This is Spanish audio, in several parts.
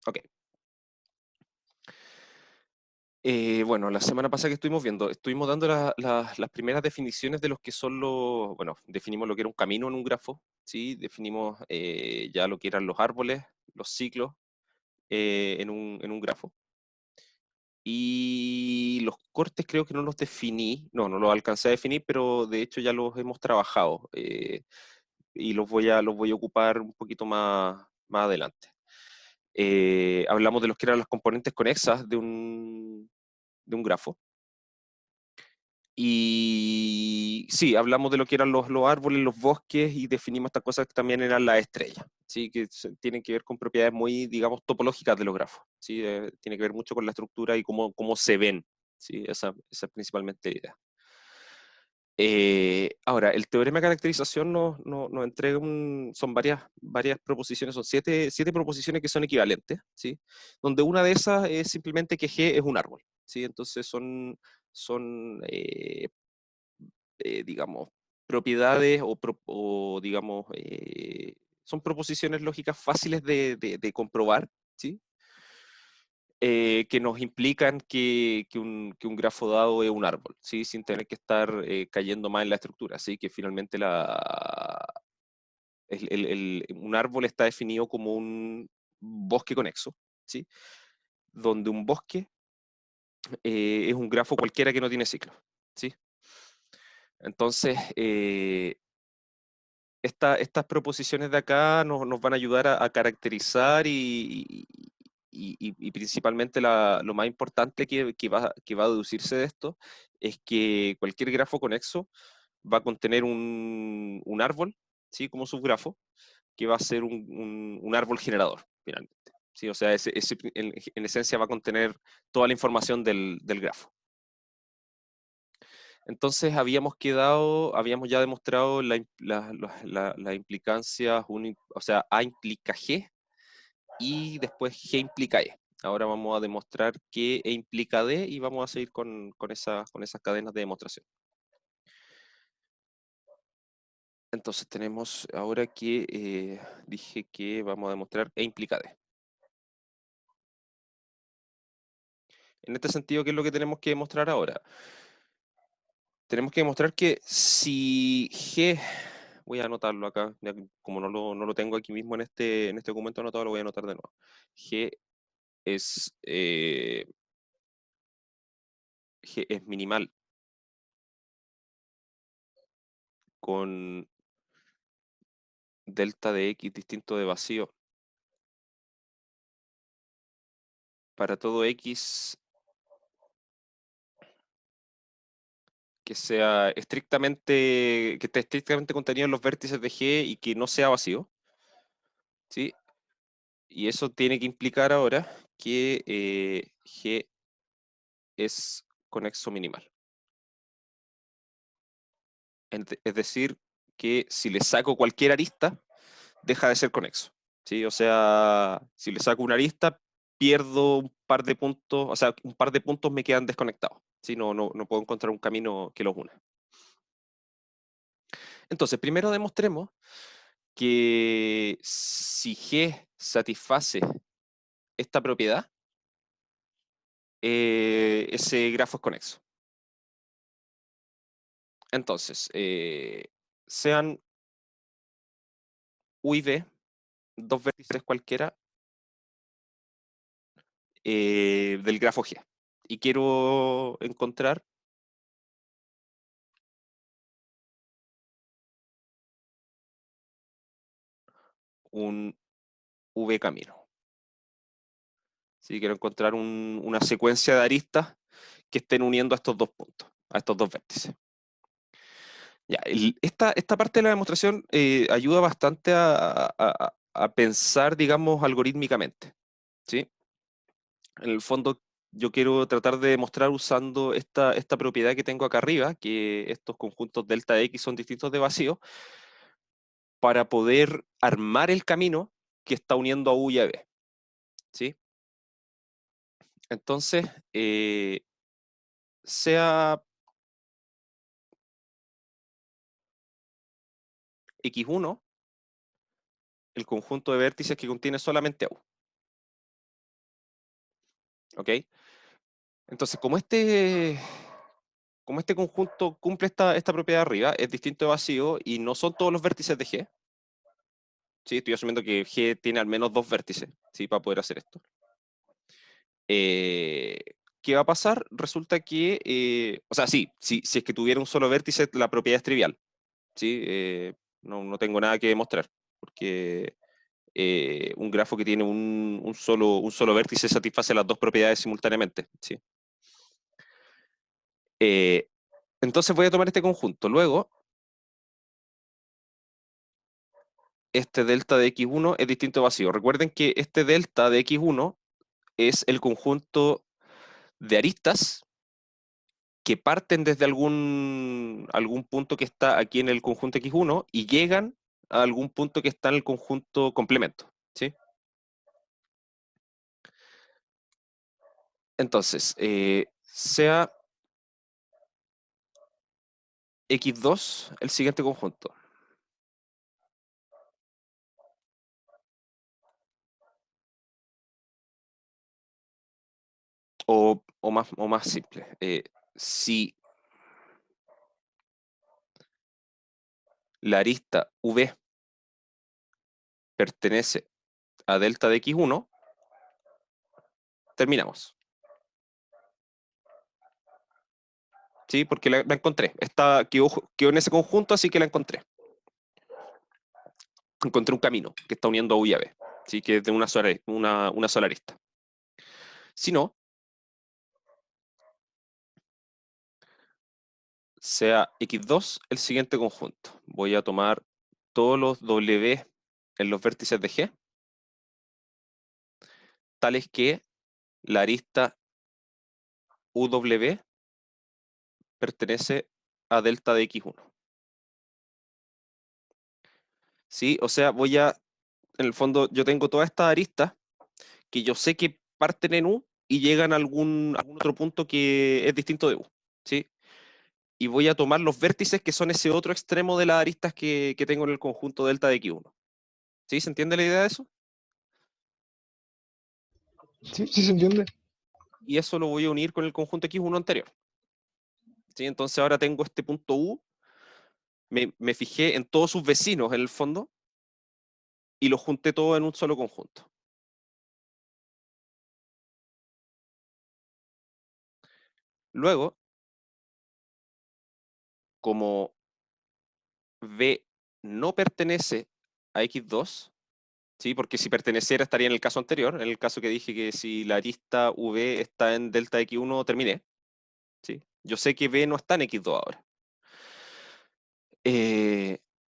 Ok. Bueno, la semana pasada que estuvimos dando las primeras definiciones de los que son bueno, definimos lo que era un camino en un grafo, ¿sí? Definimos ya lo que eran los árboles, los ciclos en un grafo. Y los cortes creo que no los definí, no los alcancé a definir, pero de hecho ya los hemos trabajado y los voy a ocupar un poquito más adelante. Hablamos de los que eran las componentes conexas de un grafo. Y sí, hablamos de lo que eran los árboles, los bosques y definimos estas cosas que también eran las estrellas, ¿sí? Que tienen que ver con propiedades muy, digamos, topológicas de los grafos, ¿sí? Tiene que ver mucho con la estructura y cómo se ven, ¿sí? Esa es principalmente la idea. Ahora, el teorema de caracterización nos entrega son varias proposiciones, son siete proposiciones que son equivalentes, ¿sí? Donde una de esas es simplemente que G es un árbol, ¿sí? Entonces son digamos, propiedades digamos, son proposiciones lógicas fáciles de comprobar, ¿sí? Que nos implican que un grafo dado es un árbol, ¿sí? Sin tener que estar cayendo más en la estructura, ¿sí? Que finalmente un árbol está definido como un bosque conexo, ¿sí? Donde un bosque es un grafo cualquiera que no tiene ciclo, ¿sí? Entonces, estas proposiciones de acá nos van a ayudar a caracterizar y principalmente lo más importante que va a deducirse de esto es que cualquier grafo conexo va a contener un árbol, ¿sí? Como subgrafo, que va a ser un árbol generador, finalmente. ¿Sí? O sea, en esencia va a contener toda la información del grafo. Entonces habíamos ya demostrado la implicancia, o sea, A implica G y después G implica E. Ahora vamos a demostrar que E implica D y vamos a seguir con esas cadenas de demostración. Entonces tenemos ahora que dije que vamos a demostrar E implica D. En este sentido, ¿qué es lo que tenemos que demostrar ahora? Tenemos que demostrar que si G, voy a anotarlo acá, como no lo tengo aquí mismo en este documento anotado, lo voy a anotar de nuevo. G es, eh, G es minimal con delta de X distinto de vacío para todo X que esté estrictamente contenido en los vértices de G y que no sea vacío, ¿sí? Y eso tiene que implicar ahora que G es conexo minimal. Es decir, que si le saco cualquier arista, deja de ser conexo, ¿sí? O sea, si le saco una arista, pierdo un par de puntos, o sea, un par de puntos me quedan desconectados, ¿sí? No puedo encontrar un camino que los una. Entonces, primero demostremos que si G satisface esta propiedad, ese grafo es conexo. Entonces, sean U y V, dos vértices cualquiera del grafo G. Y quiero encontrar un V camino. ¿Sí? Quiero encontrar una secuencia de aristas que estén uniendo a estos dos puntos, a estos dos vértices. Ya, esta parte de la demostración ayuda bastante a pensar, digamos, algorítmicamente, ¿sí? En el fondo, yo quiero tratar de demostrar usando esta propiedad que tengo acá arriba, que estos conjuntos delta X son distintos de vacío, para poder armar el camino que está uniendo a U y a B, ¿sí? Entonces, sea X1 el conjunto de vértices que contiene solamente A U. ¿Ok? Entonces, como este conjunto cumple esta propiedad arriba, es distinto de vacío y no son todos los vértices de G. ¿Sí? Estoy asumiendo que G tiene al menos 2 vértices, ¿sí? Para poder hacer esto. ¿Qué va a pasar? Resulta que, o sea, sí, si es que tuviera un solo vértice, la propiedad es trivial, ¿sí? No tengo nada que demostrar, porque un grafo que tiene un solo vértice satisface las dos propiedades simultáneamente, ¿sí? Entonces voy a tomar este conjunto. Luego, este delta de x1 es distinto a vacío. Recuerden que este delta de x1 es el conjunto de aristas que parten desde algún punto que está aquí en el conjunto x1 y llegan a algún punto que está en el conjunto complemento, ¿sí? Entonces, sea x2 el siguiente conjunto. O más simple, si la arista V pertenece a delta de x1, terminamos. ¿Sí? Porque la encontré. Quedó en ese conjunto, así que la encontré. Encontré un camino que está uniendo a U y a B, ¿sí? Que es de una sola arista. Si no, sea x2 el siguiente conjunto. Voy a tomar todos los W en los vértices de G, tales que la arista UW pertenece a delta de x1. ¿Sí? O sea, en el fondo, yo tengo todas estas aristas que yo sé que parten en U y llegan a algún otro punto que es distinto de U. ¿Sí? Y voy a tomar los vértices que son ese otro extremo de las aristas que tengo en el conjunto delta de x1. ¿Sí? ¿Se entiende la idea de eso? Sí, sí se entiende. Y eso lo voy a unir con el conjunto x1 anterior. ¿Sí? Entonces ahora tengo este punto U, me fijé en todos sus vecinos en el fondo y los junté todo en un solo conjunto. Luego, como V no pertenece a x2, ¿sí? Porque si perteneciera estaría en el caso anterior, en el caso que dije que si la arista V está en delta x1, terminé. ¿Sí? Yo sé que V no está en x2 ahora.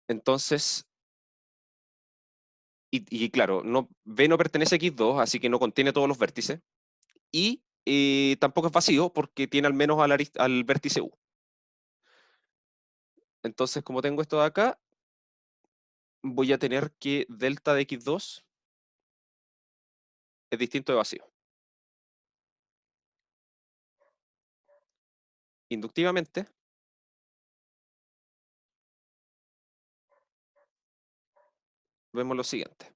Entonces, y claro, V no pertenece a x2, así que no contiene todos los vértices. Y tampoco es vacío porque tiene al menos al vértice U. Entonces, como tengo esto de acá, voy a tener que delta de x2 es distinto de vacío. Inductivamente, vemos lo siguiente.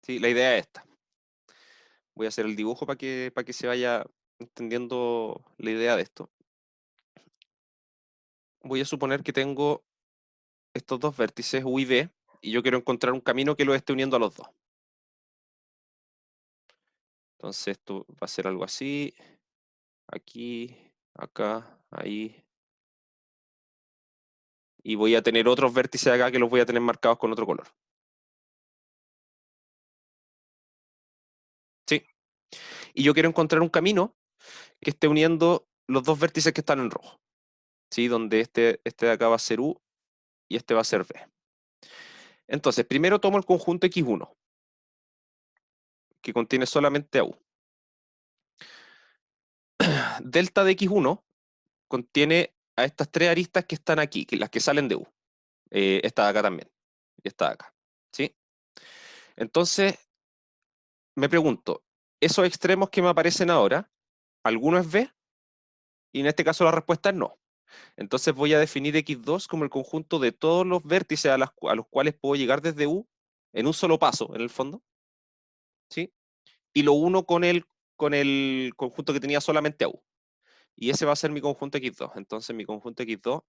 ¿Sí? La idea es esta. Voy a hacer el dibujo para que se vaya entendiendo la idea de esto. Voy a suponer que tengo estos dos vértices U y V, y yo quiero encontrar un camino que los esté uniendo a los dos. Entonces esto va a ser algo así, aquí, acá, ahí. Y voy a tener otros vértices acá que los voy a tener marcados con otro color. ¿Sí? Y yo quiero encontrar un camino que esté uniendo los dos vértices que están en rojo. ¿Sí? Donde este de acá va a ser U y este va a ser V. Entonces, primero tomo el conjunto x1, que contiene solamente a U. Delta de x1 contiene a estas tres aristas que están aquí, las que salen de U. Esta de acá también. Y esta de acá. ¿Sí? Entonces, me pregunto, esos extremos que me aparecen ahora, ¿alguno es V? Y en este caso la respuesta es no. Entonces voy a definir x2 como el conjunto de todos los vértices a los cuales puedo llegar desde U en un solo paso, en el fondo. ¿Sí? y lo uno con el conjunto que tenía solamente a U. Y ese va a ser mi conjunto X2. Entonces mi conjunto X2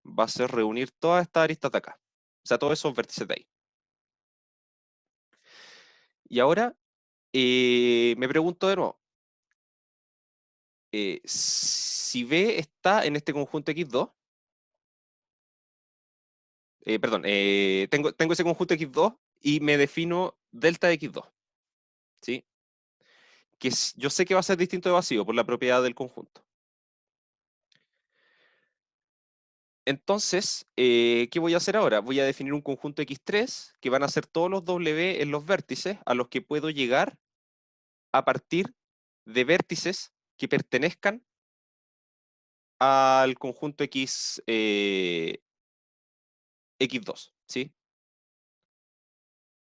va a ser reunir todas estas aristas de acá. O sea, todos esos vértices de ahí. Y ahora me pregunto de nuevo, si B está en este conjunto X2, perdón, tengo ese conjunto X2 y me defino delta de X2, ¿sí? Yo sé que va a ser distinto de vacío por la propiedad del conjunto. Entonces, ¿qué voy a hacer ahora? Voy a definir un conjunto X3 que van a ser todos los W en los vértices a los que puedo llegar a partir de vértices que pertenezcan al conjunto X2, ¿sí?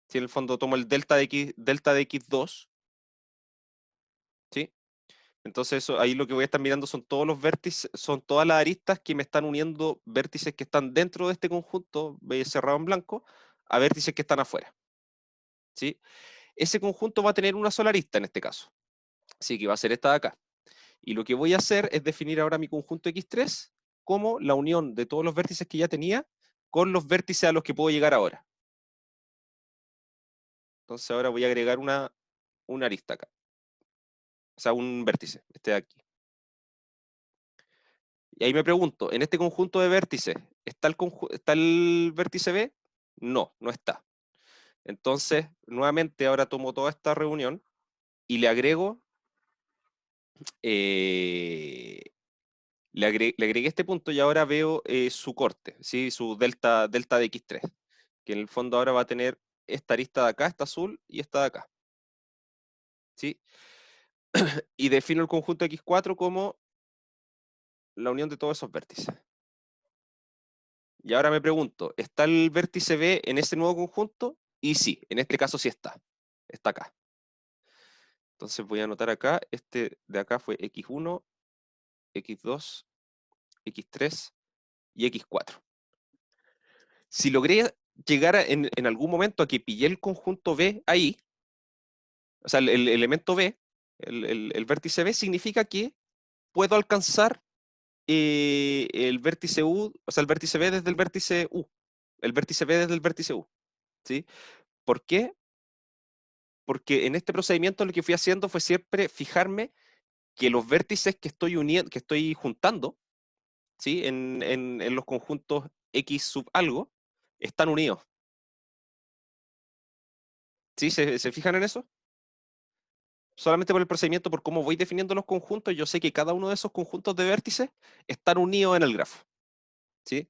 Si en el fondo tomo el delta de X2, ¿sí? Entonces ahí lo que voy a estar mirando son todos los vértices, son todas las aristas que me están uniendo vértices que están dentro de este conjunto cerrado en blanco a vértices que están afuera, ¿sí? Ese conjunto va a tener una sola arista en este caso, así que va a ser esta de acá. Y lo que voy a hacer es definir ahora mi conjunto X3 como la unión de todos los vértices que ya tenía con los vértices a los que puedo llegar ahora. Entonces ahora voy a agregar una arista acá. O sea, un vértice, este de aquí. Y ahí me pregunto, ¿en este conjunto de vértices está el vértice B? No, no está. Entonces, nuevamente ahora tomo toda esta reunión y eh, le agregué este punto y ahora veo su corte, ¿sí? Su delta de X3, que en el fondo ahora va a tener esta arista de acá, esta azul, y esta de acá, ¿sí? Y defino el conjunto X4 como la unión de todos esos vértices. Y ahora me pregunto, ¿está el vértice B en ese nuevo conjunto? Y sí, en este caso sí está. Está acá. Entonces voy a anotar acá, este de acá fue X1, X2, X3 y X4. Si logré llegar en algún momento a que pillé el conjunto B ahí, o sea, el elemento B, el vértice B, significa que puedo alcanzar el vértice U, o sea, el vértice B desde el vértice U. El vértice B desde el vértice U. ¿Sí? ¿Por qué? Porque en este procedimiento lo que fui haciendo fue siempre fijarme que los vértices que estoy uniendo, que estoy juntando, ¿sí? En los conjuntos X sub algo, están unidos. ¿Sí? ¿Se fijan en eso? Solamente por el procedimiento, por cómo voy definiendo los conjuntos, yo sé que cada uno de esos conjuntos de vértices están unidos en el grafo. ¿Sí?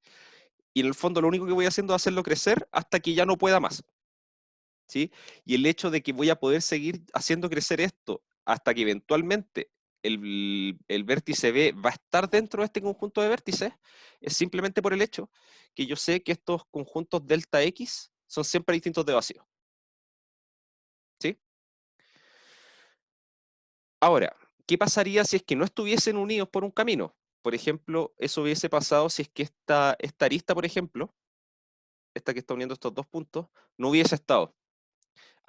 Y en el fondo lo único que voy haciendo es hacerlo crecer hasta que ya no pueda más. ¿Sí? Y el hecho de que voy a poder seguir haciendo crecer esto hasta que eventualmente el vértice B va a estar dentro de este conjunto de vértices es simplemente por el hecho que yo sé que estos conjuntos delta X son siempre distintos de vacío. ¿Sí? Ahora, ¿qué pasaría si es que no estuviesen unidos por un camino? Por ejemplo, eso hubiese pasado si es que esta arista, por ejemplo, esta que está uniendo estos dos puntos, no hubiese estado.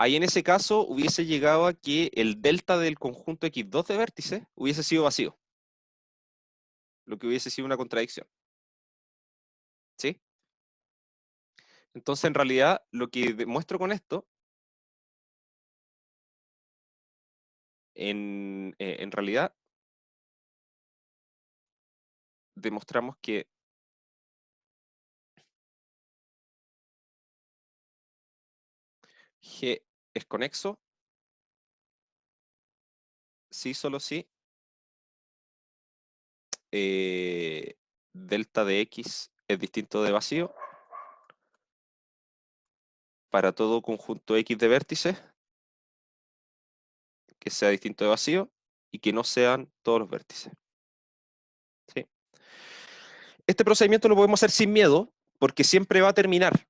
Ahí en ese caso hubiese llegado a que el delta del conjunto X2 de vértices hubiese sido vacío, lo que hubiese sido una contradicción. ¿Sí? Entonces, en realidad, lo que demuestro con esto, en realidad, demostramos que G es conexo, sí, solo sí, delta de X es distinto de vacío para todo conjunto X de vértices que sea distinto de vacío y que no sean todos los vértices. ¿Sí? Este procedimiento lo podemos hacer sin miedo porque siempre va a terminar,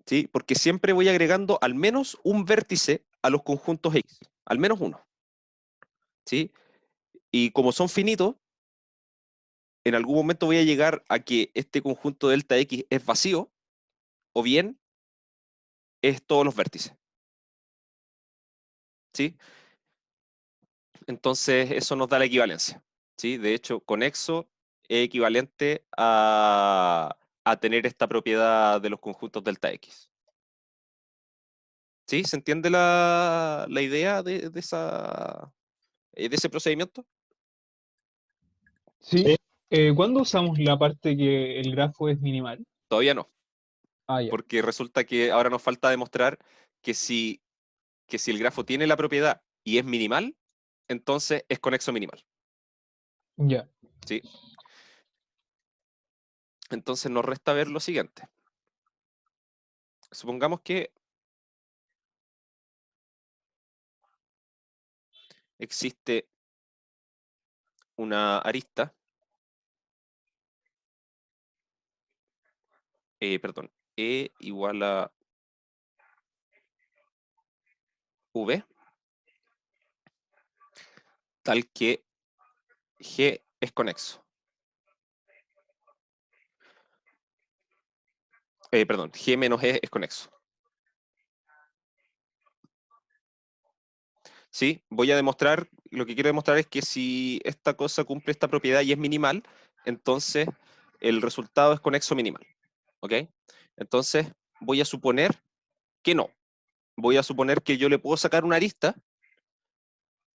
¿sí? Porque siempre voy agregando al menos un vértice a los conjuntos X, al menos uno. ¿Sí? Y como son finitos, en algún momento voy a llegar a que este conjunto delta X es vacío o bien es todos los vértices. ¿sí? Entonces, eso nos da la equivalencia, ¿sí? De hecho, conexo es equivalente a tener esta propiedad de los conjuntos delta X. ¿Sí? ¿Se entiende la idea de ese procedimiento? Sí. ¿Cuándo usamos la parte que el grafo es minimal? Todavía no, Ah, ya. porque resulta que ahora nos falta demostrar que si el grafo tiene la propiedad y es minimal, entonces es conexo minimal, Ya. ¿sí? Entonces nos resta ver lo siguiente. Supongamos que existe una arista, perdón, E igual a V, tal que G es conexo. Perdón, G menos E es conexo. ¿Sí? Voy a demostrar, lo que quiero demostrar es que si esta cosa cumple esta propiedad y es minimal, entonces el resultado es conexo minimal. ¿Ok? Entonces voy a suponer que no. Voy a suponer que yo le puedo sacar una arista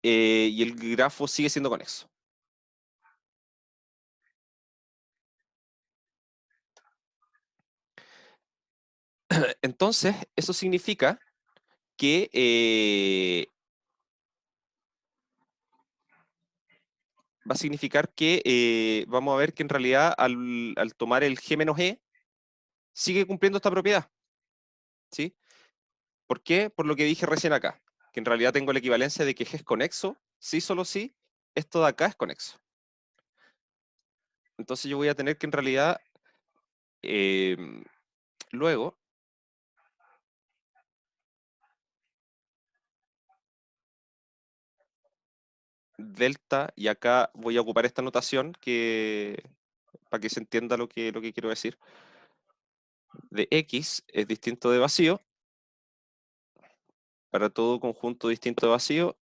y el grafo sigue siendo conexo. Entonces, eso significa que va a significar que vamos a ver que en realidad al tomar el G menos E, sigue cumpliendo esta propiedad. ¿Sí? ¿Por qué? Por lo que dije recién acá, que en realidad tengo la equivalencia de que G es conexo, sí, solo sí, esto de acá es conexo. Entonces yo voy a tener que en realidad luego delta, y acá voy a ocupar esta notación para que se entienda lo que quiero decir, de X es distinto de vacío para todo conjunto distinto de vacío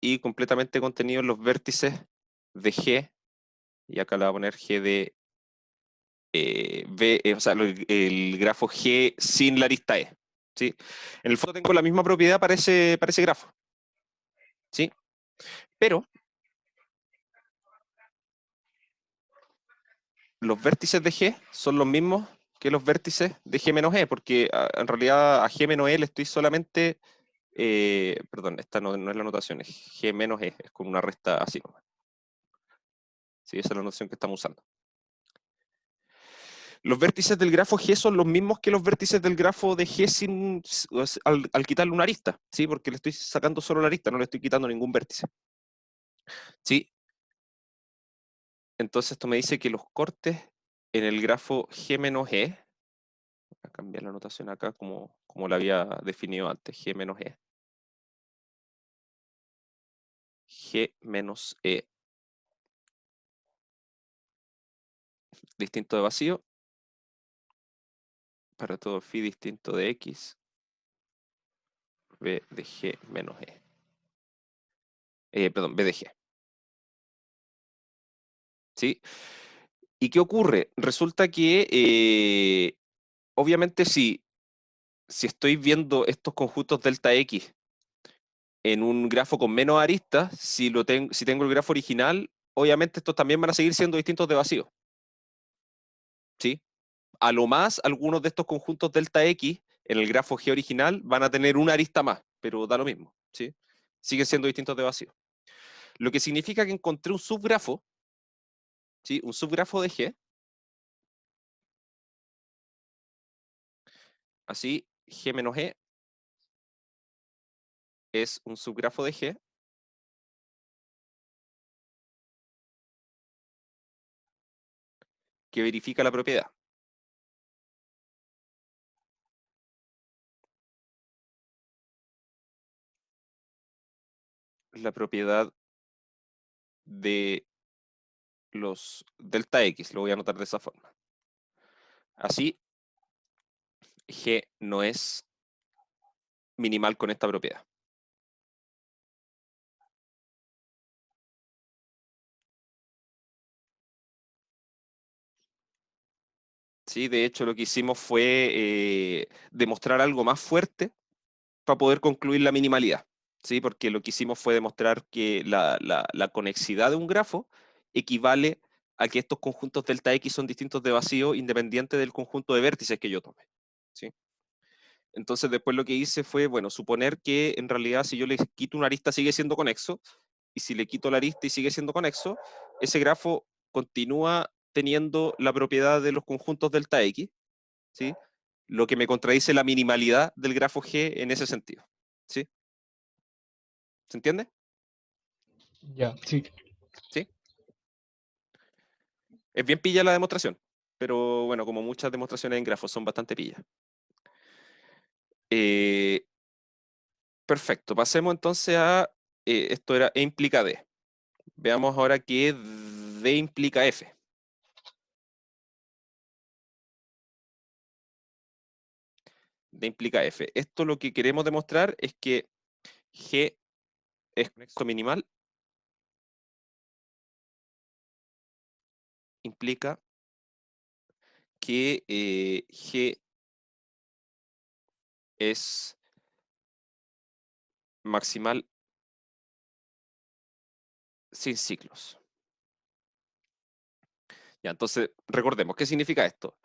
y completamente contenido en los vértices de G, y acá le voy a poner G de o sea, el grafo G sin la arista E. ¿Sí? En el fondo tengo la misma propiedad para ese grafo. ¿Sí? Pero los vértices de G son los mismos que los vértices de G menos E, porque en realidad a G menos E le estoy solamente, perdón, esta no es la notación, es G menos E, es con una resta así nomás. Sí, esa es la notación que estamos usando. Los vértices del grafo G son los mismos que los vértices del grafo de G al quitarle una arista, ¿sí? Porque le estoy sacando solo la arista, no le estoy quitando ningún vértice. ¿Sí? Entonces esto me dice que los cortes en el grafo G menos E, voy a cambiar la notación acá como la había definido antes, G menos E. G menos E distinto de vacío para todo phi distinto de X, B de G menos E. Perdón, B de G. ¿Sí? ¿Y qué ocurre? Resulta que, obviamente, si estoy viendo estos conjuntos delta X en un grafo con menos aristas, si tengo el grafo original, obviamente estos también van a seguir siendo distintos de vacío. ¿Sí? A lo más, algunos de estos conjuntos delta X en el grafo G original van a tener una arista más, pero da lo mismo. ¿Sí? Siguen siendo distintos de vacío. Lo que significa que encontré un subgrafo, ¿sí? Un subgrafo de G, así G menos E es un subgrafo de G que verifica la propiedad. La propiedad de los delta X, lo voy a anotar de esa forma. Así, G no es minimal con esta propiedad. ¿sí? De hecho, lo que hicimos fue demostrar algo más fuerte para poder concluir la minimalidad, ¿sí? Porque lo que hicimos fue demostrar que la conexidad de un grafo equivale a que estos conjuntos delta X son distintos de vacío independiente del conjunto de vértices que yo tome, ¿sí? Entonces después lo que hice fue, bueno, suponer que en realidad si yo le quito una arista sigue siendo conexo, y si le quito la arista y sigue siendo conexo, ese grafo continúa teniendo la propiedad de los conjuntos delta X, ¿sí? Lo que me contradice la minimalidad del grafo G en ese sentido, ¿sí? ¿Se entiende? Ya, sí. ¿Sí? Es bien pilla la demostración, pero bueno, como muchas demostraciones en grafos son bastante pillas. Eh, perfecto, pasemos entonces a, esto era E implica D. Veamos ahora que D implica F. D implica F. Esto lo que queremos demostrar es que G es conexo minimal, implica que G es maximal sin ciclos. Ya, entonces, recordemos, ¿qué significa esto?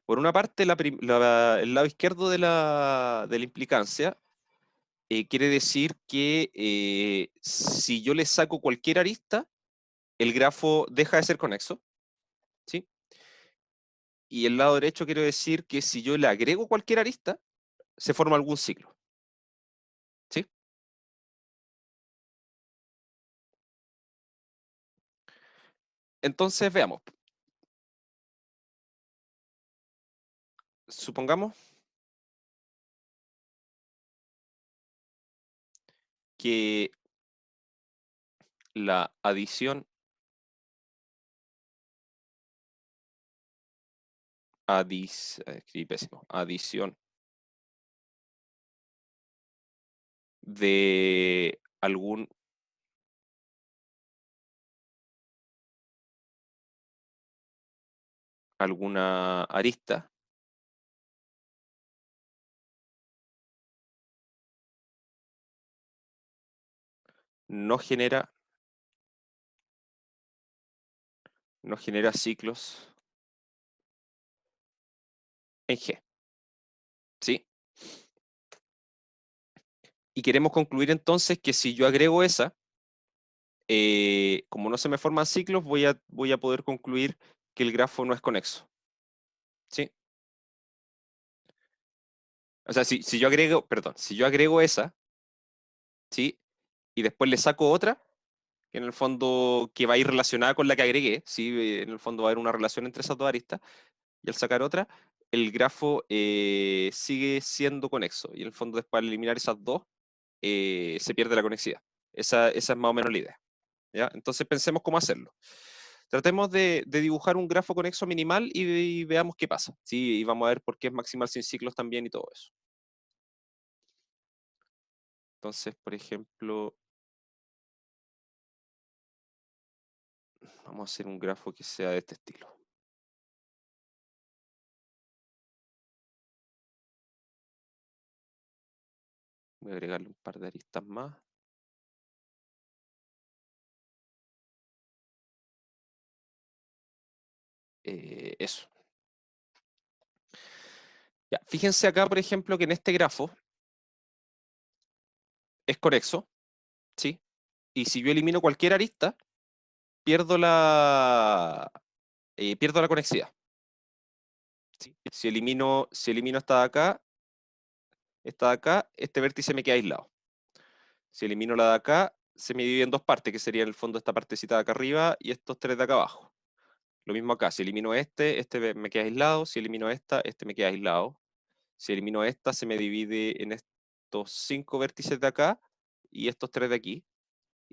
Por una parte, el lado izquierdo de la implicancia quiere decir que si yo le saco cualquier arista, el grafo deja de ser conexo, ¿sí? Y el lado derecho quiere decir que si yo le agrego cualquier arista, se forma algún ciclo, ¿sí? Entonces, veamos. Supongamos que la adición escribí pésimo, adición de alguna arista no genera ciclos en G, ¿sí? Y queremos concluir entonces que si yo agrego esa, como no se me forman ciclos, voy a poder concluir que el grafo no es conexo, ¿sí? O sea, si yo agrego, perdón, si yo agrego esa, ¿sí? Y después le saco otra, que en el fondo que va a ir relacionada con la que agregué, ¿sí? En el fondo va a haber una relación entre esas dos aristas, y al sacar otra, el grafo sigue siendo conexo, y en el fondo después al eliminar esas dos, se pierde la conexidad. Esa es más o menos la idea, ¿ya? Entonces pensemos cómo hacerlo. Tratemos de dibujar un grafo conexo minimal y veamos qué pasa, ¿sí? Y vamos a ver por qué es maximal sin ciclos también y todo eso. Entonces, por ejemplo, vamos a hacer un grafo que sea de este estilo. Voy a agregarle un par de aristas más. Eso. Ya, fíjense acá, por ejemplo, que en este grafo es conexo, ¿sí? Y si yo elimino cualquier arista, pierdo pierdo la conexidad, ¿sí? Si elimino esta de acá, este vértice me queda aislado. Si elimino la de acá, se me divide en dos partes, que sería en el fondo esta partecita de acá arriba y estos tres de acá abajo. Lo mismo acá, si elimino este me queda aislado, si elimino esta, este me queda aislado. Si elimino esta, se me divide en estos 5 vértices de acá y estos 3 de aquí.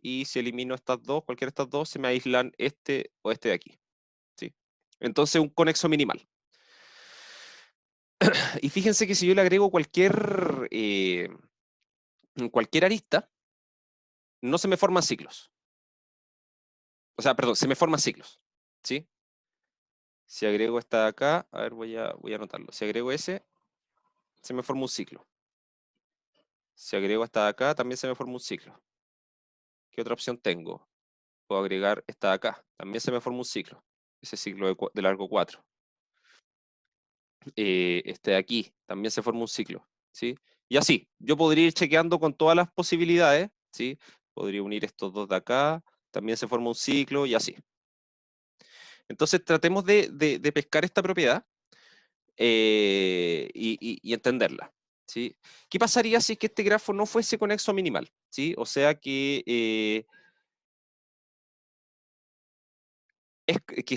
Y si elimino estas dos, cualquiera de estas dos, se me aíslan este o este de aquí, ¿sí? Entonces, un conexo minimal. Y fíjense que si yo le agrego cualquier arista, no se me forman ciclos. O sea, perdón, se me forman ciclos, ¿sí? Si agrego esta de acá, a ver, voy a anotarlo. Si agrego ese, se me forma un ciclo. Si agrego esta de acá, también se me forma un ciclo. ¿Qué otra opción tengo? Puedo agregar esta de acá. También se me forma un ciclo. Ese ciclo de largo 4. Este de aquí, también se forma un ciclo. ¿Sí? Y así, yo podría ir chequeando con todas las posibilidades. ¿Sí? Podría unir estos dos de acá, también se forma un ciclo y así. Entonces tratemos de pescar esta propiedad y entenderla. ¿Sí? ¿Qué pasaría si es que este grafo no fuese conexo a minimal? ¿Sí? O sea que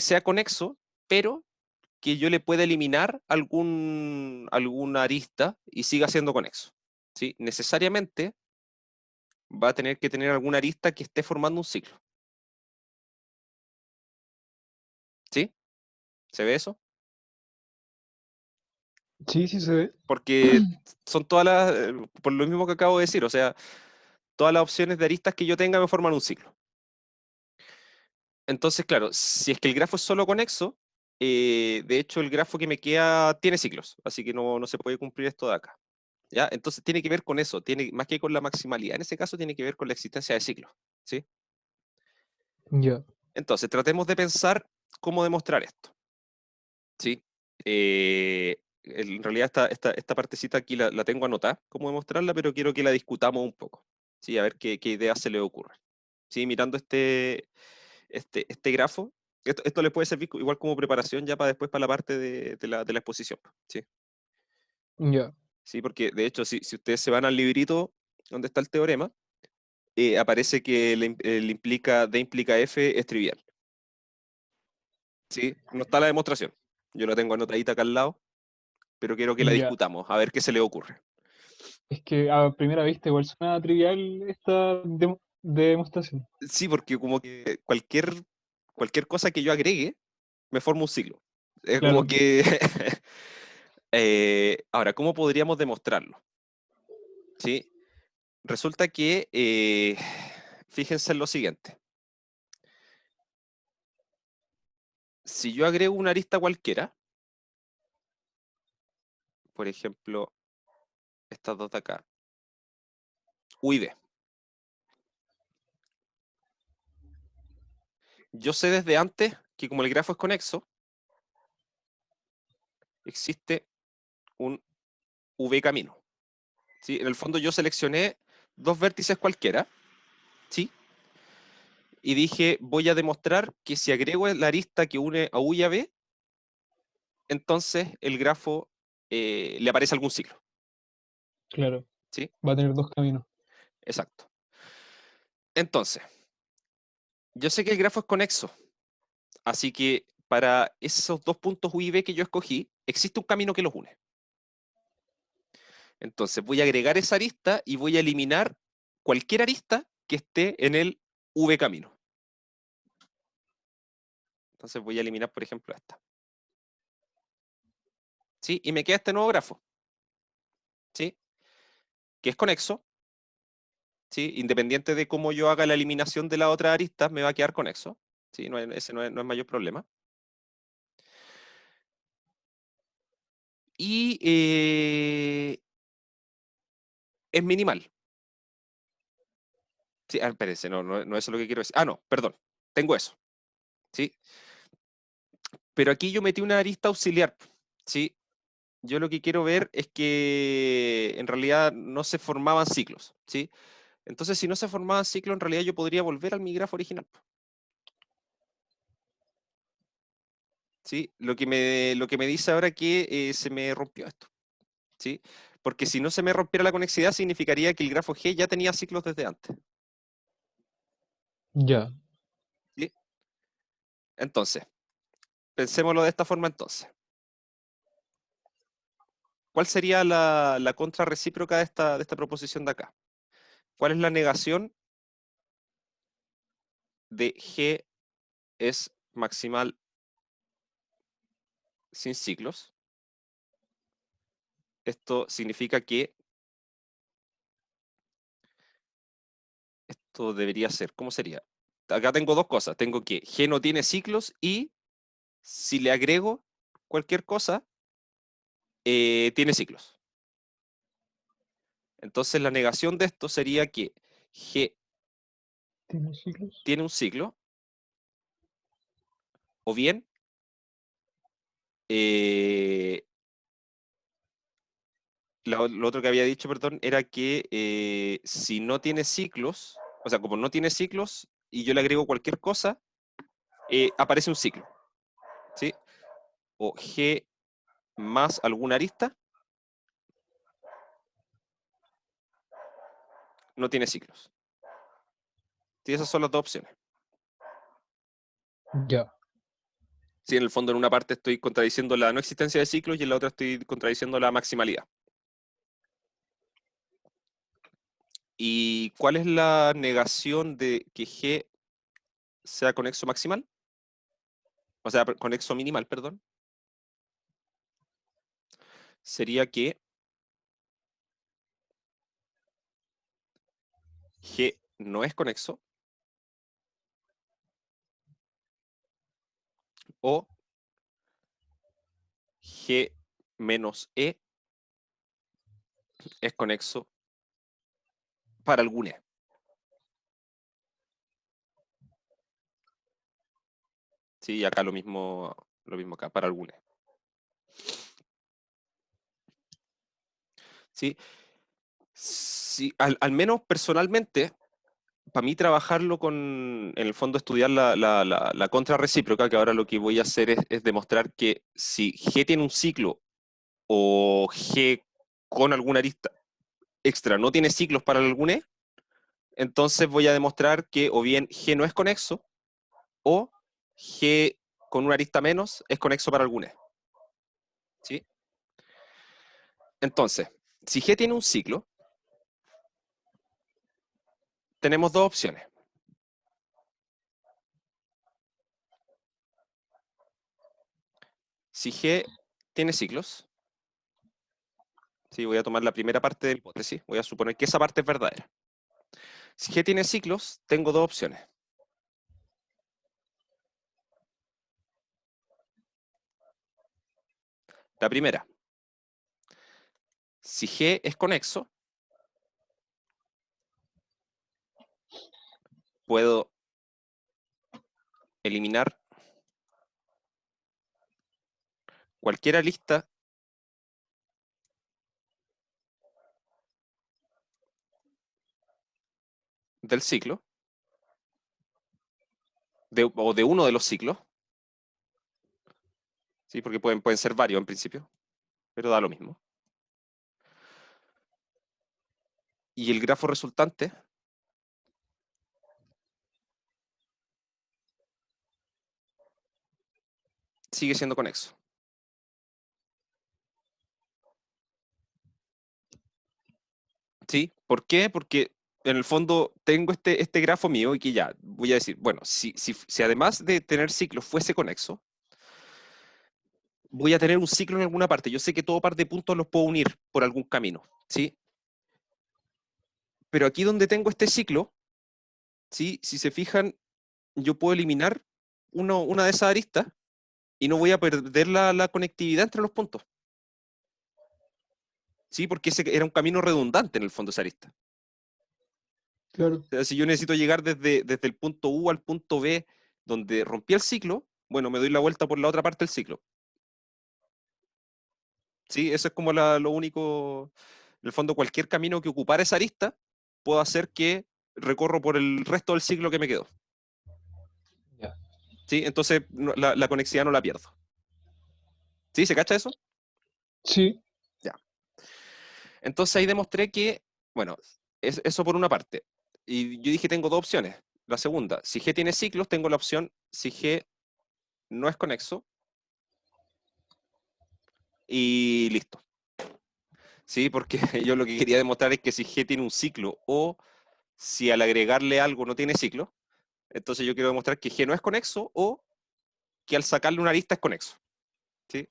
sea conexo, pero que yo le pueda eliminar alguna arista y siga siendo conexo. ¿Sí? Necesariamente va a tener que tener alguna arista que esté formando un ciclo. ¿Sí? ¿Se ve eso? Sí, sí se ve. Porque son todas por lo mismo que acabo de decir, o sea, todas las opciones de aristas que yo tenga me forman un ciclo. Entonces, claro, si es que el grafo es solo conexo, de hecho el grafo que me queda tiene ciclos, así que no se puede cumplir esto de acá. ¿Ya? Entonces tiene que ver con eso, más que con la maximalidad, en ese caso tiene que ver con la existencia de ciclos. ¿Sí? Ya, Entonces, tratemos de pensar cómo demostrar esto. ¿Sí? En realidad esta partecita aquí la tengo anotada, cómo demostrarla, pero quiero que la discutamos un poco. ¿Sí? A ver qué ideas se le ocurren. ¿Sí? Mirando este grafo, esto les puede servir igual como preparación ya para después para la parte de la exposición. ¿Sí? ya. ¿Sí? Porque de hecho, si ustedes se van al librito donde está el teorema, aparece que D implica F es trivial. ¿Sí? No está la demostración. Yo la tengo anotadita acá al lado, pero quiero que la Ya. discutamos, a ver qué se le ocurre. Es que a primera vista igual suena trivial esta demostración. Sí, porque como que cualquier cosa que yo agregue me forma un ciclo. Es como Claro. que... ahora, ¿cómo podríamos demostrarlo? ¿Sí? Resulta que, fíjense en lo siguiente. Si yo agrego una arista cualquiera, por ejemplo, estas dos de acá, U y B. Yo sé desde antes que como el grafo es conexo, existe un V camino. ¿Sí? En el fondo yo seleccioné dos vértices cualquiera, ¿sí? Y dije, voy a demostrar que si agrego la arista que une a U y a B, entonces el grafo le aparece algún ciclo, Claro. ¿sí? Va a tener dos caminos. Exacto. Entonces, yo sé que el grafo es conexo, así que para esos dos puntos U y B que yo escogí, existe un camino que los une. Entonces voy a agregar esa arista y voy a eliminar cualquier arista que esté en el V camino. Entonces voy a eliminar, por ejemplo, esta. ¿Sí? Y me queda este nuevo grafo, ¿sí? Que es conexo, ¿sí? Independiente de cómo yo haga la eliminación de la otra arista, me va a quedar conexo, ¿sí? Ese no es mayor problema. Y es minimal. Sí, espérense, no eso es lo que quiero decir. Ah, no, perdón, tengo eso, ¿sí? Pero aquí yo metí una arista auxiliar, ¿sí? Yo lo que quiero ver es que en realidad no se formaban ciclos, ¿sí? Entonces, si no se formaban ciclos, en realidad yo podría volver al mi grafo original, ¿sí? Lo que me dice ahora que se me rompió esto, ¿sí? Porque si no se me rompiera la conexidad, significaría que el grafo G ya tenía ciclos desde antes, Ya. ¿sí? Entonces, pensémoslo de esta forma entonces. ¿Cuál sería la contrarrecíproca de esta proposición de acá? ¿Cuál es la negación de G es maximal sin ciclos? Esto significa que esto debería ser, ¿cómo sería? Acá tengo dos cosas. Tengo que G no tiene ciclos y Si le agrego cualquier cosa, tiene ciclos. Entonces la negación de esto sería que G ¿Tiene ciclos? tiene un ciclo, o bien lo otro que había dicho, perdón, era que si no tiene ciclos, o sea, como no tiene ciclos y yo le agrego cualquier cosa, aparece un ciclo, ¿sí? O G más alguna arista no tiene ciclos. Sí, esas son las dos opciones. Ya. Sí, en el fondo en una parte estoy contradiciendo la no existencia de ciclos y en la otra estoy contradiciendo la maximalidad. ¿Y cuál es la negación de que G sea conexo maximal? O sea, conexo minimal, perdón. Sería que G no es conexo o G menos E es conexo para algún E. Sí, acá lo mismo acá, para algún E. ¿Sí? Sí, al menos personalmente, para mí trabajarlo en el fondo estudiar la contrarrecíproca, que ahora lo que voy a hacer es demostrar que si G tiene un ciclo o G con alguna arista extra no tiene ciclos para algún E, entonces voy a demostrar que o bien G no es conexo o G con una arista menos es conexo para algún E. ¿Sí? Entonces, si G tiene un ciclo, tenemos dos opciones. Si G tiene ciclos, sí, voy a tomar la primera parte de la hipótesis, voy a suponer que esa parte es verdadera. Si G tiene ciclos, tengo dos opciones. La primera, si G es conexo, puedo eliminar cualquier arista del ciclo, o de uno de los ciclos, ¿sí? Porque pueden ser varios en principio, pero da lo mismo. Y el grafo resultante sigue siendo conexo. ¿Sí? ¿Por qué? Porque en el fondo tengo este grafo mío y que ya voy a decir, bueno, si además de tener ciclos fuese conexo, voy a tener un ciclo en alguna parte. Yo sé que todo par de puntos los puedo unir por algún camino, ¿sí? Pero aquí donde tengo este ciclo, ¿sí? Si se fijan, yo puedo eliminar una de esas aristas y no voy a perder la conectividad entre los puntos, ¿sí? Porque ese era un camino redundante en el fondo esa arista. Claro. O sea, si yo necesito llegar desde el punto U al punto B, donde rompí el ciclo, bueno, me doy la vuelta por la otra parte del ciclo. ¿Sí? Eso es como lo único, en el fondo, cualquier camino que ocupara esa arista, puedo hacer que recorro por el resto del ciclo que me quedó. Ya. ¿Sí? Entonces la conexidad no la pierdo. ¿Sí? ¿Se cacha eso? Sí. Ya. Entonces ahí demostré que, bueno, eso por una parte. Y yo dije, tengo dos opciones. La segunda, si G tiene ciclos, tengo la opción si G no es conexo y listo. Sí, porque yo lo que quería demostrar es que si G tiene un ciclo o si al agregarle algo no tiene ciclo, entonces yo quiero demostrar que G no es conexo o que al sacarle una arista es conexo. ¿Sí?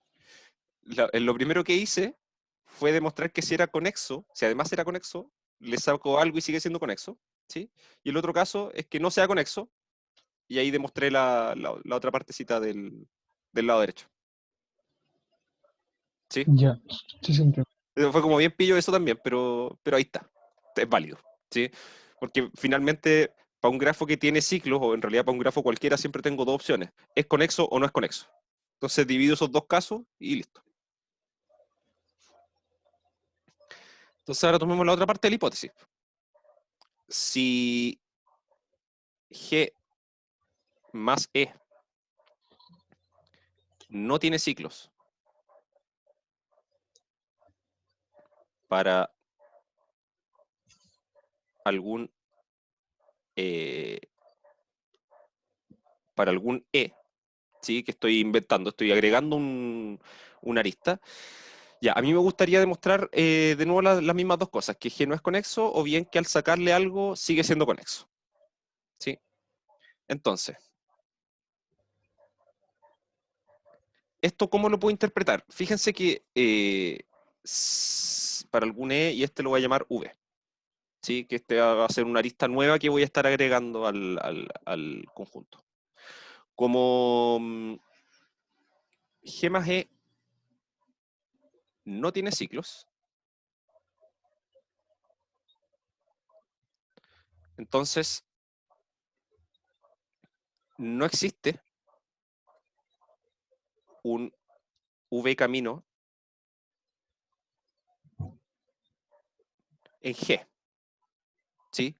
Lo primero que hice fue demostrar que si era conexo, si además era conexo, le saco algo y sigue siendo conexo. ¿Sí? Y el otro caso es que no sea conexo, y ahí demostré la otra partecita del del lado derecho. ¿Sí? Ya, sí se entiende. Fue como bien pillo eso también, pero ahí está. Es válido. ¿Sí? Porque finalmente, para un grafo que tiene ciclos, o en realidad para un grafo cualquiera, siempre tengo dos opciones. ¿Es conexo o no es conexo? Entonces divido esos dos casos y listo. Entonces ahora tomemos la otra parte de la hipótesis. Si G más E no tiene ciclos para algún eh, E, ¿sí? Que estoy inventando, estoy agregando una arista. Ya, a mí me gustaría demostrar de nuevo las mismas dos cosas, que G no es conexo o bien que al sacarle algo sigue siendo conexo. ¿Sí? Entonces, ¿esto cómo lo puedo interpretar? Fíjense que para algún E, y este lo voy a llamar V, ¿sí? Que este va a ser una arista nueva que voy a estar agregando al conjunto. Como G más E no tiene ciclos, entonces no existe un V camino en G, ¿sí?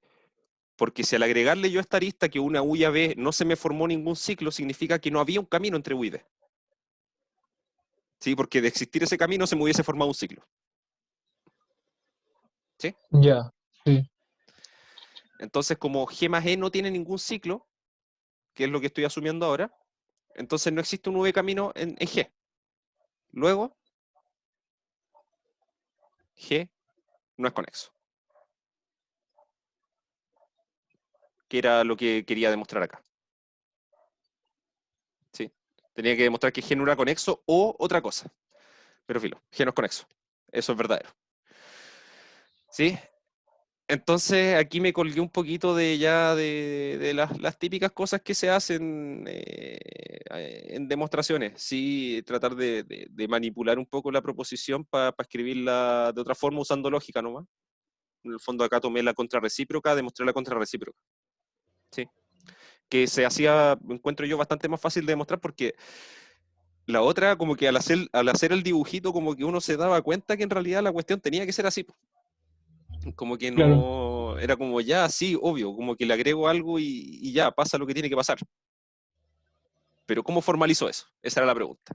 Porque si al agregarle yo a esta arista que una U y a B no se me formó ningún ciclo, significa que no había un camino entre U y B. ¿Sí? Porque de existir ese camino se me hubiese formado un ciclo. ¿Sí? Ya, sí, Entonces, como G más E no tiene ningún ciclo, que es lo que estoy asumiendo ahora, entonces no existe un V camino en G. Luego, G no es conexo, que era lo que quería demostrar acá. ¿Sí? Tenía que demostrar que G no era conexo o otra cosa. Pero filo, G no es conexo. Eso es verdadero. ¿Sí? Entonces aquí me colgué un poquito de ya de las típicas cosas que se hacen en demostraciones. Sí, tratar de manipular un poco la proposición para escribirla de otra forma usando lógica nomás. En el fondo acá tomé la contrarrecíproca, demostré la contrarrecíproca. ¿Sí? Que se hacía, encuentro yo, bastante más fácil de demostrar porque la otra, como que al hacer el dibujito, como que uno se daba cuenta que en realidad la cuestión tenía que ser así. Como que claro, no, era como ya, sí, obvio, como que le agrego algo y ya, pasa lo que tiene que pasar. Pero ¿cómo formalizo eso? Esa era la pregunta.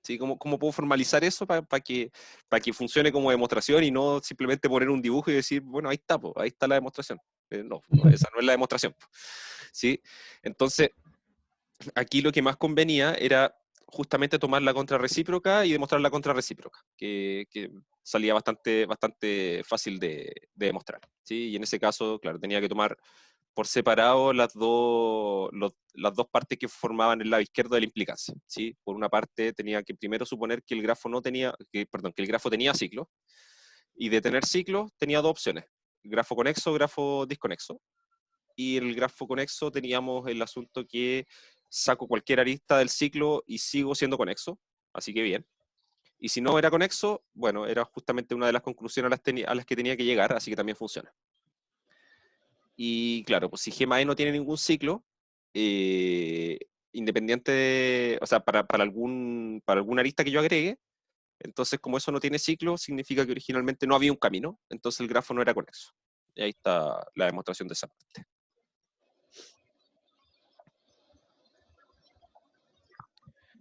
¿Sí? ¿Cómo puedo formalizar eso para que funcione como demostración y no simplemente poner un dibujo y decir, bueno, ahí está, po, ahí está la demostración? No, esa no es la demostración. ¿Sí? Entonces, aquí lo que más convenía era justamente tomar la contrarrecíproca y demostrar la contrarrecíproca, que salía bastante fácil de demostrar. ¿Sí? Y en ese caso, claro, tenía que tomar por separado las dos partes que formaban el lado izquierdo de la implicancia. ¿Sí? Por una parte, tenía que primero suponer que el grafo no tenía, que el grafo tenía ciclos, y de tener ciclos tenía dos opciones: grafo conexo, grafo disconexo. Y en el grafo conexo teníamos el asunto que saco cualquier arista del ciclo y sigo siendo conexo, así que bien. Y si no era conexo, bueno, era justamente una de las conclusiones a las que tenía que llegar, así que también funciona. Y claro, pues si G más E no tiene ningún ciclo, eh, independiente o sea, para alguna arista que yo agregue, entonces como eso no tiene ciclo, significa que originalmente no había un camino, entonces el grafo no era conexo. Y ahí está la demostración de esa parte.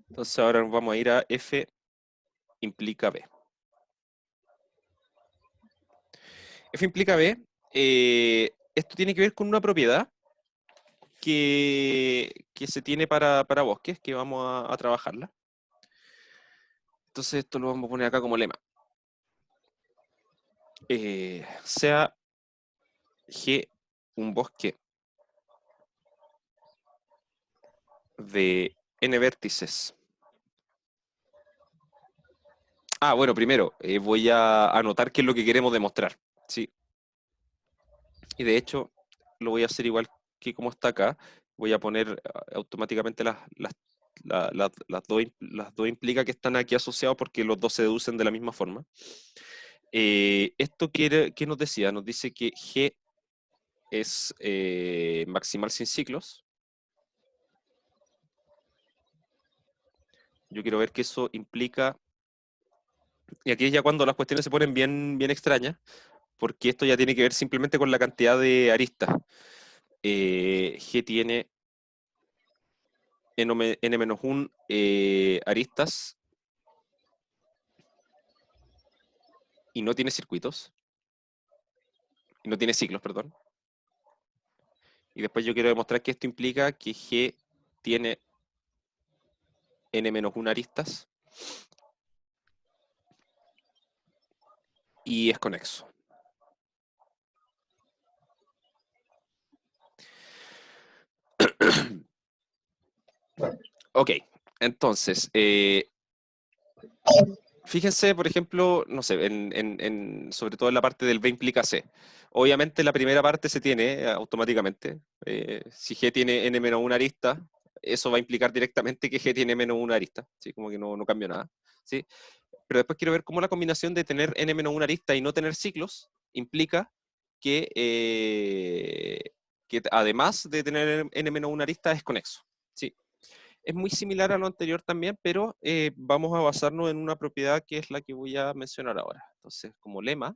Entonces ahora nos vamos a ir a F implica B. F implica B, esto tiene que ver con una propiedad que se tiene para bosques, que vamos a trabajarla. Entonces esto lo vamos a poner acá como lema. Sea G un bosque de n vértices. Bueno, primero voy a anotar qué es lo que queremos demostrar. ¿Sí? Y de hecho lo voy a hacer igual que como está acá. Voy a poner automáticamente las las dos implica que están aquí asociados porque los dos se deducen de la misma forma. Esto ¿qué nos decía? Nos dice que G es maximal sin ciclos. Yo quiero ver que eso implica, y aquí es ya cuando las cuestiones se ponen bien extrañas, porque esto ya tiene que ver simplemente con la cantidad de aristas. G tiene n-1 aristas y no tiene circuitos, y no tiene ciclos, perdón. Y después yo quiero demostrar que esto implica que G tiene n-1 aristas y es conexo. Ok, entonces, fíjense, por ejemplo, no sé, sobre todo en la parte del B implica C. Obviamente la primera parte se tiene automáticamente. Si G tiene n-1 arista, eso va a implicar directamente que G tiene -1 arista, ¿sí? Como que no cambia nada, ¿sí? Pero después quiero ver cómo la combinación de tener n-1 arista y no tener ciclos implica que además de tener n-1 arista es conexo, ¿sí? Es muy similar a lo anterior también, pero vamos a basarnos en una propiedad que es la que voy a mencionar ahora. Entonces, como lema,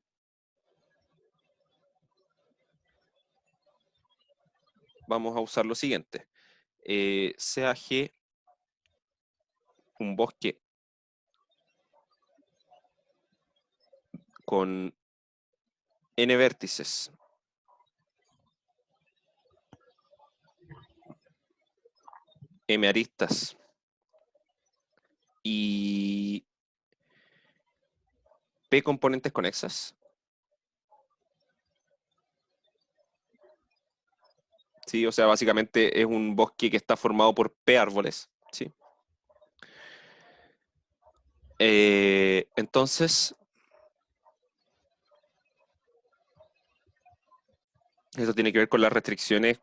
vamos a usar lo siguiente. Sea G un bosque con n vértices m aristas y p componentes conexas. ¿Sí? O sea, básicamente es un bosque que está formado por p árboles. ¿Sí? Entonces, eso tiene que ver con las restricciones,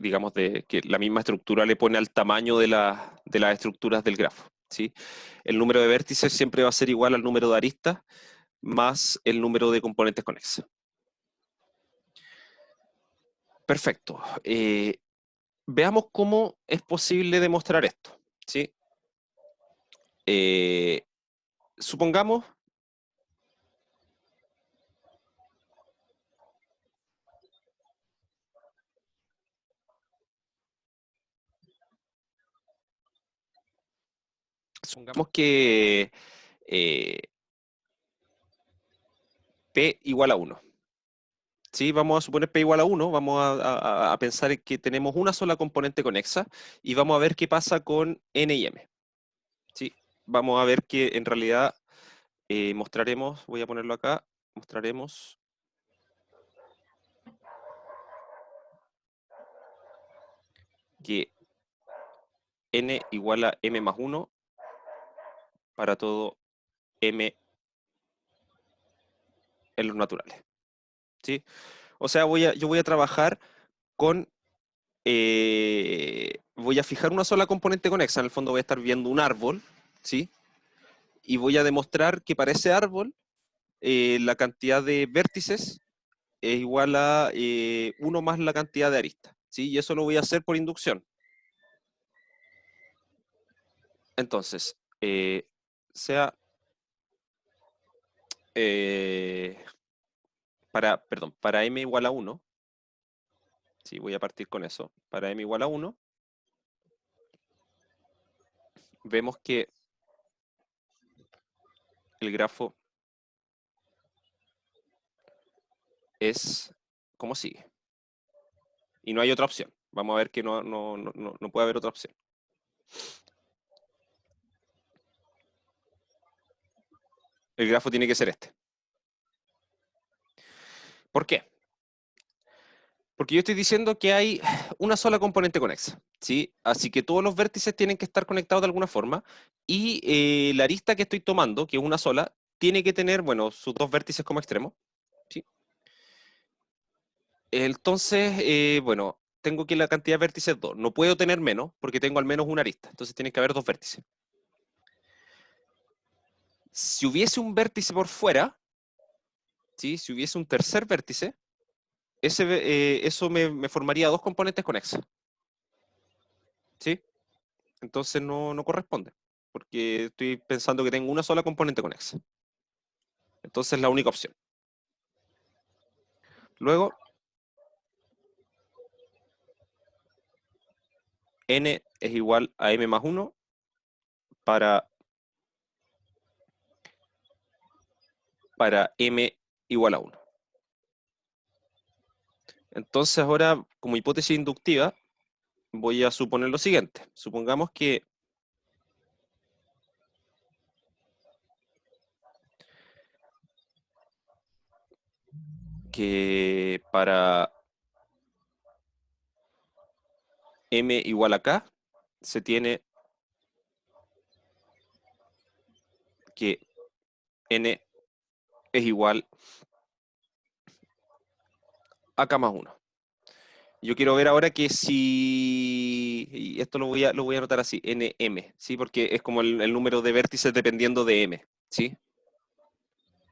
digamos, de que la misma estructura le pone al tamaño de las estructuras del grafo. ¿Sí? El número de vértices siempre va a ser igual al número de aristas más el número de componentes conexos. Perfecto. Veamos cómo es posible demostrar esto. ¿Sí? Supongamos que P igual a 1. ¿Sí? Vamos a suponer P igual a 1, vamos a pensar que tenemos una sola componente conexa y vamos a ver qué pasa con N y M. ¿Sí? Vamos a ver que en realidad mostraremos, voy a ponerlo acá, mostraremos que N igual a M más 1 para todo M en los naturales. ¿Sí? O sea, yo voy a trabajar con, voy a fijar una sola componente conexa, en el fondo voy a estar viendo un árbol, ¿sí? Y voy a demostrar que para ese árbol la cantidad de vértices es igual a 1 más la cantidad de aristas, ¿sí? Y eso lo voy a hacer por inducción. Entonces, sea para m igual a 1, ¿sí? Voy a partir con eso, para m igual a 1, vemos que el grafo es como sigue. Y no hay otra opción. Vamos a ver que no puede haber otra opción. El grafo tiene que ser este. ¿Por qué? Porque yo estoy diciendo que hay una sola componente conexa, ¿sí? Así que todos los vértices tienen que estar conectados de alguna forma y la arista que estoy tomando, que es una sola, tiene que tener, bueno, sus dos vértices como extremo, ¿sí? Entonces, bueno, tengo que la cantidad de vértices es 2. No puedo tener menos porque tengo al menos una arista. Entonces tienen que haber 2 vértices. Si hubiese un vértice por fuera, ¿sí? Si hubiese un tercer vértice, eso me formaría 2 componentes conexas. ¿Sí? Entonces no corresponde, porque estoy pensando que tengo una sola componente conexa. Entonces es la única opción. Luego, n es igual a m más 1 para m igual a 1. Entonces ahora, como hipótesis inductiva, voy a suponer lo siguiente. Supongamos que para m igual a k se tiene que n es igual a k más 1. Yo quiero ver ahora que si, y esto lo voy a anotar así, nm, ¿sí? Porque es como el número de vértices dependiendo de m, ¿sí?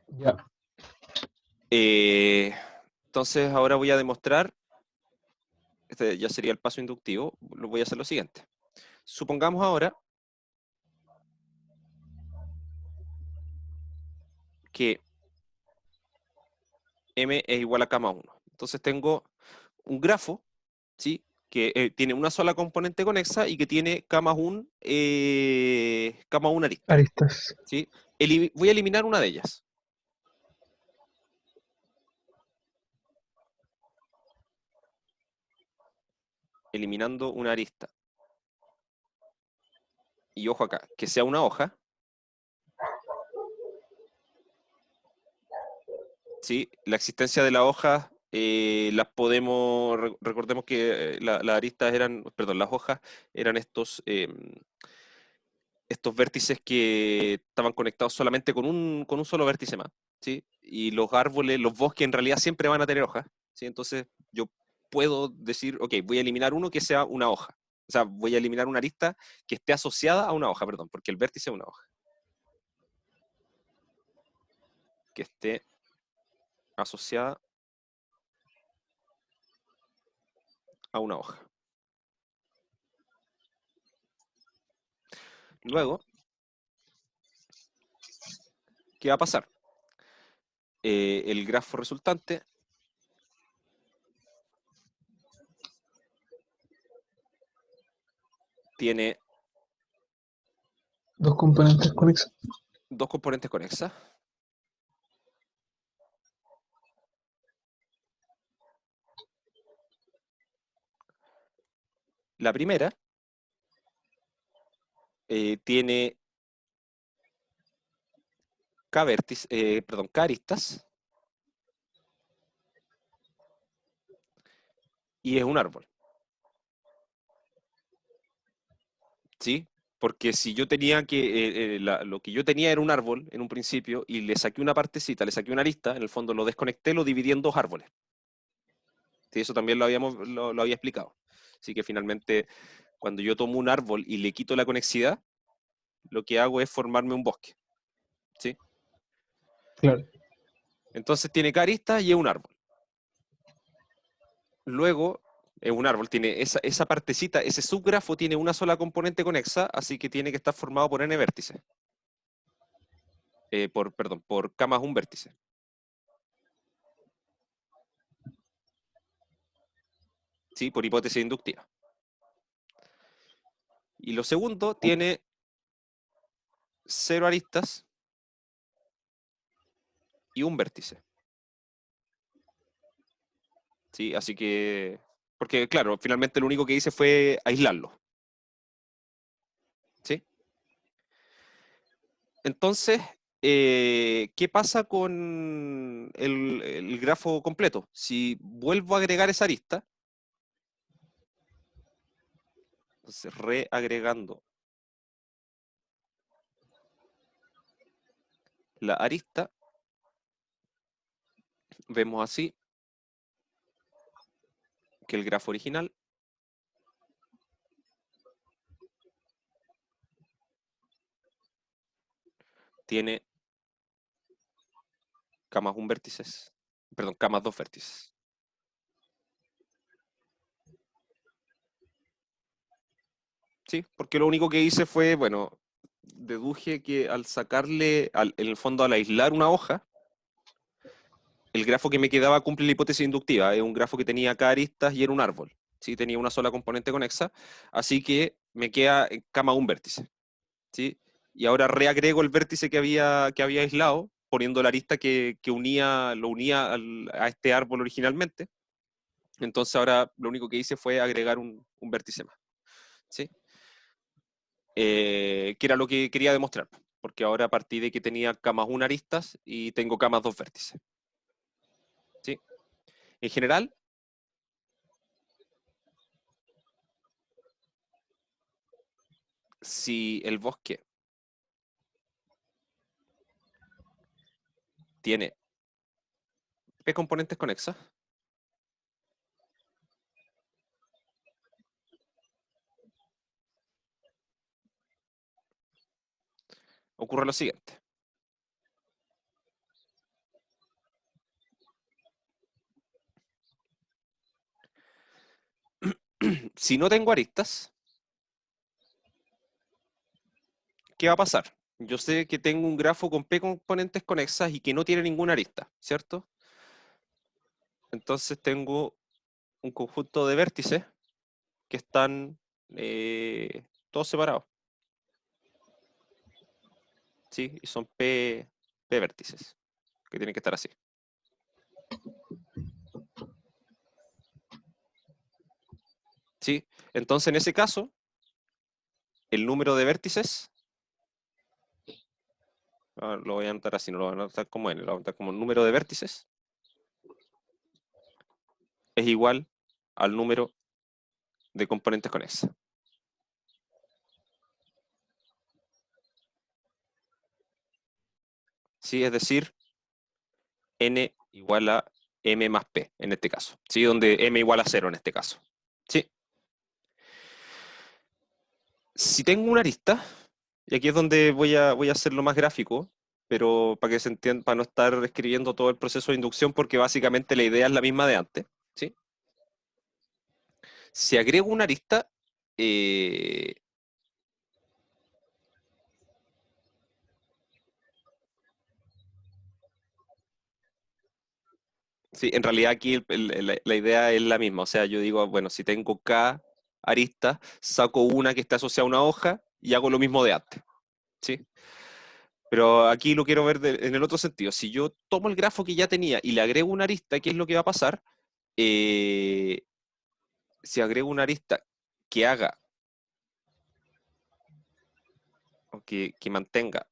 Ya. Entonces ahora voy a demostrar, este ya sería el paso inductivo, lo voy a hacer lo siguiente. Supongamos ahora que m es igual a k más 1. Entonces tengo un grafo, ¿sí? Que tiene una sola componente conexa y que tiene k más 1 arista, Aristas. ¿sí? Voy a eliminar una de ellas. Eliminando una arista. Y ojo acá, que sea una hoja, ¿sí? La existencia de la hoja las podemos, recordemos que las aristas eran, perdón, las hojas eran estos vértices que estaban conectados solamente con un solo vértice más, ¿sí? Y los árboles, los bosques en realidad siempre van a tener hojas, ¿sí? Entonces yo puedo decir, ok, voy a eliminar uno que sea una hoja. O sea, voy a eliminar una arista que esté asociada a una hoja, perdón, porque el vértice es una hoja. Que esté asociada a una hoja. Luego, ¿qué va a pasar? El grafo resultante tiene Dos componentes conexos. 2 componentes conexas. La primera tiene K aristas y es un árbol. ¿Sí? Porque si yo tenía lo que yo tenía era un árbol en un principio y le saqué una partecita, le saqué una arista, en el fondo lo desconecté, lo dividí en 2 árboles. ¿Sí? Eso también lo había explicado. Así que finalmente, cuando yo tomo un árbol y le quito la conexidad, lo que hago es formarme un bosque. ¿Sí? Claro. Entonces tiene K aristas y es un árbol. Luego, es un árbol, tiene esa partecita, ese subgrafo tiene una sola componente conexa, así que tiene que estar formado por n vértices. Perdón, por K más un vértice. ¿Sí? Por hipótesis inductiva. Y lo segundo tiene 0 aristas y un vértice. ¿Sí? Así que, porque claro, finalmente lo único que hice fue aislarlo. ¿Sí? Entonces, ¿qué pasa con el grafo completo? Si vuelvo a agregar esa arista, entonces reagregando la arista, vemos así que el grafo original. Tiene camas 1 vértices, perdón, camas 2 vértices. Sí, porque lo único que hice fue, bueno, deduje que al sacarle, en el fondo al aislar una hoja, el grafo que me quedaba cumple la hipótesis inductiva. Es un grafo que tenía K aristas y era un árbol. ¿Sí? Tenía una sola componente conexa, así que me queda cama 1 vértice. ¿Sí? Y ahora reagrego el vértice que había aislado, poniendo la arista que lo unía a este árbol originalmente. Entonces ahora lo único que hice fue agregar un vértice más. ¿Sí? Que era lo que quería demostrar, porque ahora partí de que tenía camas 1 aristas y tengo camas 2 vértices. ¿Sí? En general, si el bosque tiene P componentes conexas, ocurre lo siguiente. Si no tengo aristas, ¿qué va a pasar? Yo sé que tengo un grafo con P componentes conexas y que no tiene ninguna arista, ¿cierto? Entonces tengo un conjunto de vértices que están todos separados, ¿sí? Y son P vértices, que tienen que estar así. ¿Sí? Entonces, en ese caso, el número de vértices, lo voy a anotar así, no lo voy a anotar como n, lo voy a anotar como número de vértices, es igual al número de componentes conexas. ¿Sí? Es decir, n igual a m más p, en este caso. ¿Sí? Donde m igual a 0 en este caso. ¿Sí? Si tengo una arista, y aquí es donde voy a hacerlo más gráfico, pero para que se entienda, para no estar escribiendo todo el proceso de inducción, porque básicamente la idea es la misma de antes. ¿Sí? Si agrego una arista, sí, en realidad aquí la idea es la misma. O sea, yo digo, bueno, si tengo K aristas, saco una que está asociada a una hoja y hago lo mismo de antes. ¿Sí? Pero aquí lo quiero ver en el otro sentido. Si yo tomo el grafo que ya tenía y le agrego una arista, ¿qué es lo que va a pasar? Si agrego una arista que haga o que mantenga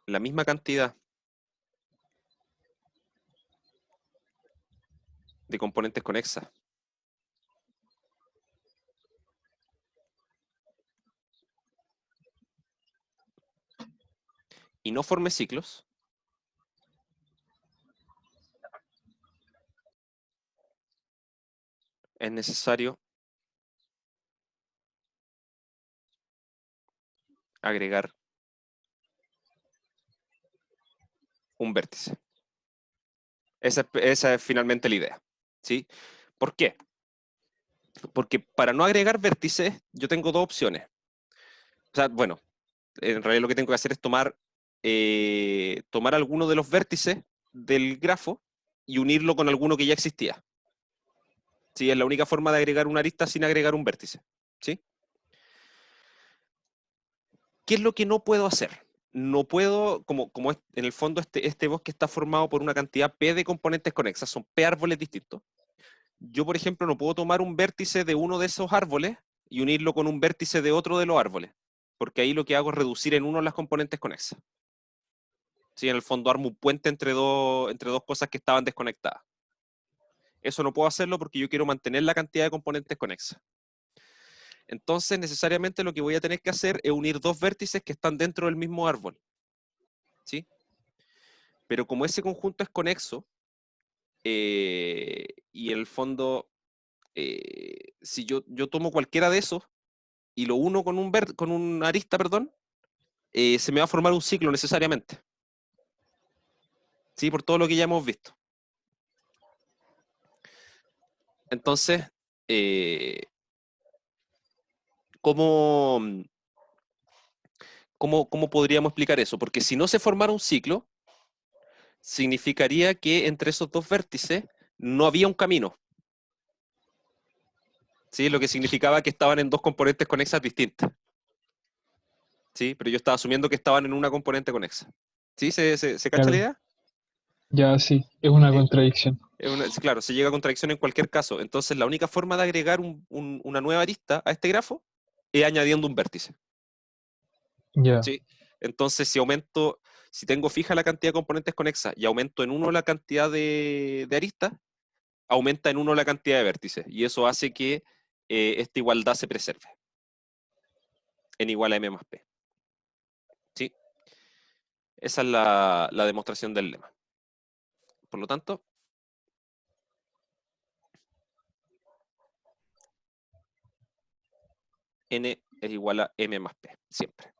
la misma cantidad de componentes conexas y no forme ciclos, es necesario agregar un vértice. Esa es finalmente la idea. ¿Sí? ¿Por qué? Porque para no agregar vértices, yo tengo dos opciones. O sea, bueno, en realidad lo que tengo que hacer es tomar alguno de los vértices del grafo y unirlo con alguno que ya existía. ¿Sí? Es la única forma de agregar una arista sin agregar un vértice. ¿Sí? ¿Qué es lo que no puedo hacer? No puedo, como en el fondo este bosque está formado por una cantidad P de componentes conexas, son P árboles distintos. Yo, por ejemplo, no puedo tomar un vértice de uno de esos árboles y unirlo con un vértice de otro de los árboles, porque ahí lo que hago es reducir en uno las componentes conexas. ¿Sí? En el fondo armo un puente entre dos cosas que estaban desconectadas. Eso no puedo hacerlo porque yo quiero mantener la cantidad de componentes conexas. Entonces, necesariamente lo que voy a tener que hacer es unir dos vértices que están dentro del mismo árbol. ¿Sí? Pero como ese conjunto es conexo, y en el fondo, si yo tomo cualquiera de esos y lo uno con con una arista, perdón, se me va a formar un ciclo necesariamente. ¿Sí? Por todo lo que ya hemos visto. Entonces, ¿cómo, cómo podríamos explicar eso? Porque si no se formara un ciclo, significaría que entre esos dos vértices no había un camino. ¿Sí? Lo que significaba que estaban en dos componentes conexas distintas. ¿Sí? Pero yo estaba asumiendo que estaban en una componente conexa. ¿Sí? ¿Se cacha la Claro, idea? ya sí, es una Sí. contradicción. Claro, se llega a contradicción en cualquier caso. Entonces, la única forma de agregar una nueva arista a este grafo es añadiendo un vértice. Ya, ¿Sí? Entonces, si tengo fija la cantidad de componentes conexas y aumento en uno la cantidad de aristas, aumenta en uno la cantidad de vértices. Y eso hace que esta igualdad se preserve en igual a m más p. ¿Sí? Esa es la demostración del lema. Por lo tanto, n es igual a m más p, siempre.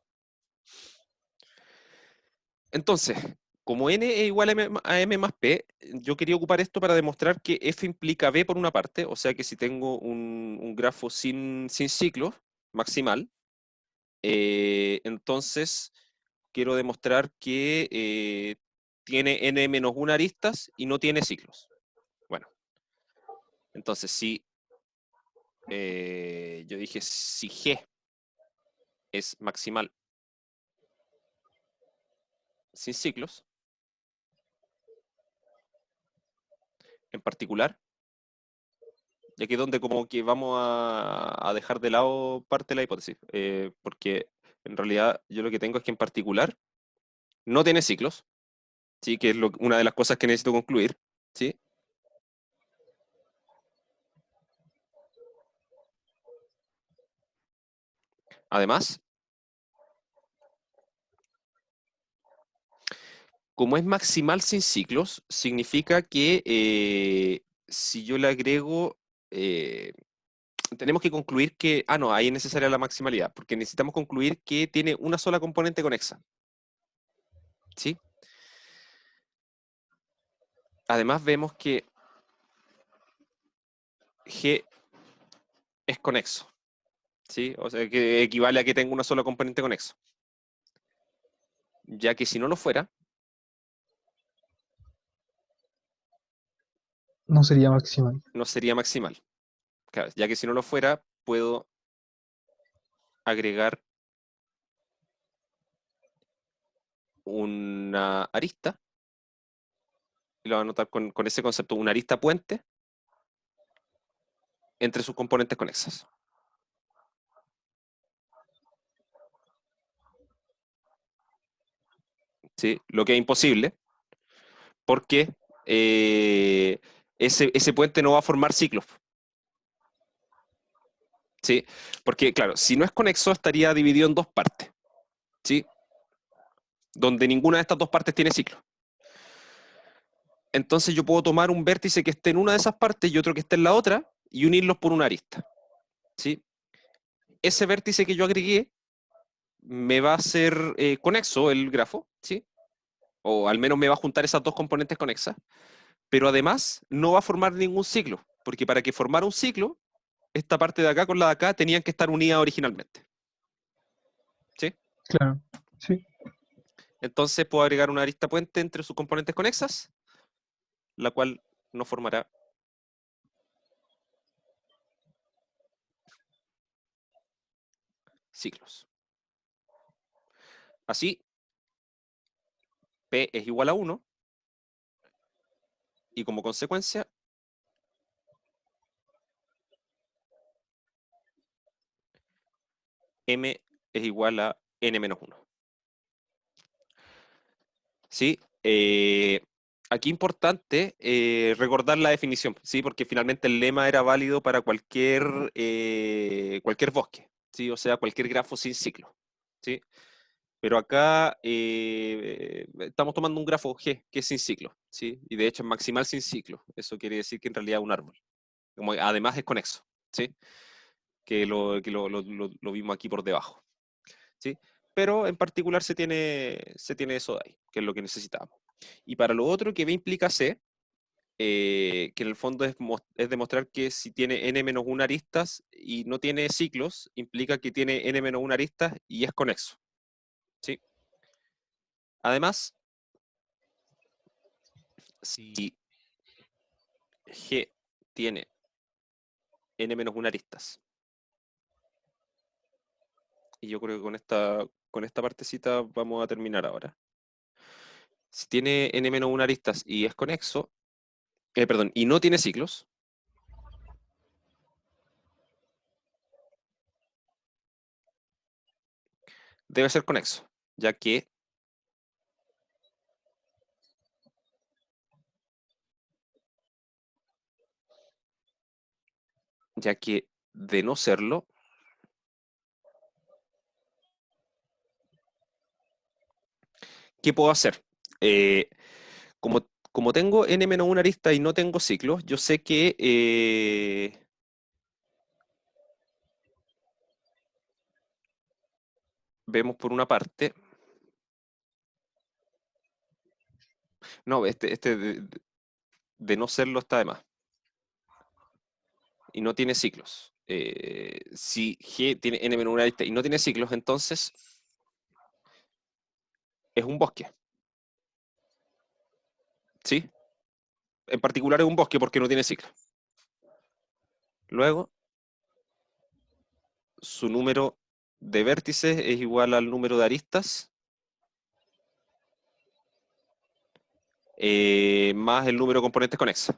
Entonces, como n es igual a m más p, yo quería ocupar esto para demostrar que f implica b por una parte, o sea que si tengo un grafo sin ciclos maximal, entonces quiero demostrar que tiene n menos 1 aristas y no tiene ciclos. Bueno, entonces si yo dije si G es maximal sin ciclos, en particular, y aquí es donde como que vamos a dejar de lado parte de la hipótesis, porque en realidad yo lo que tengo es que en particular no tiene ciclos, ¿sí? Que es una de las cosas que necesito concluir, ¿sí? Además, como es maximal sin ciclos, significa que si yo le agrego, tenemos que concluir que, no, ahí es necesaria la maximalidad, porque necesitamos concluir que tiene una sola componente conexa, ¿sí? Además vemos que G es conexo, ¿sí? O sea, que equivale a que tenga una sola componente conexo. Ya que si no lo fuera, no sería maximal. no sería maximal. Claro, ya que si no lo fuera, puedo agregar una arista, y lo voy a anotar con ese concepto, una arista puente entre sus componentes conexas. ¿Sí? Lo que es imposible, porque ese puente no va a formar ciclos. ¿Sí? Porque, claro, si no es conexo, estaría dividido en dos partes, ¿sí? Donde ninguna de estas dos partes tiene ciclo. Entonces yo puedo tomar un vértice que esté en una de esas partes y otro que esté en la otra y unirlos por una arista, ¿sí? Ese vértice que yo agregué me va a ser conexo el grafo, ¿sí? O al menos me va a juntar esas dos componentes conexas, pero además no va a formar ningún ciclo, porque para que formara un ciclo, esta parte de acá con la de acá tenían que estar unidas originalmente, ¿sí? Claro, sí, Entonces puedo agregar una arista puente entre sus componentes conexas, la cual no formará ciclos. Así, P es igual a 1, y como consecuencia, M es igual a N menos 1. ¿Sí? Aquí importante recordar la definición, ¿sí? Porque finalmente el lema era válido para cualquier bosque, ¿sí? O sea, cualquier grafo sin ciclo, ¿sí? Pero acá estamos tomando un grafo G, que es sin ciclo, ¿sí? Y de hecho es maximal sin ciclo. Eso quiere decir que en realidad es un árbol. Como, además es conexo, ¿sí? Que lo vimos aquí por debajo, ¿sí? Pero en particular se tiene eso de ahí, que es lo que necesitamos. Y para lo otro que B implica C, que en el fondo es demostrar que si tiene n-1 aristas y no tiene ciclos, implica que tiene n-1 aristas y es conexo, ¿sí? Además, si G tiene n-1 aristas, y yo creo que con esta partecita vamos a terminar ahora. Si tiene n-1 aristas y es conexo, perdón, y no tiene ciclos, debe ser conexo, ya que de no serlo, ¿qué puedo hacer? Como tengo n-1 arista y no tengo ciclos, yo sé que vemos por una parte, no, este de no serlo está de más, y no tiene ciclos. Si G tiene n-1 arista y no tiene ciclos, entonces es un bosque, ¿sí? En particular es un bosque porque no tiene ciclos. Luego, su número de vértices es igual al número de aristas más el número de componentes conexas.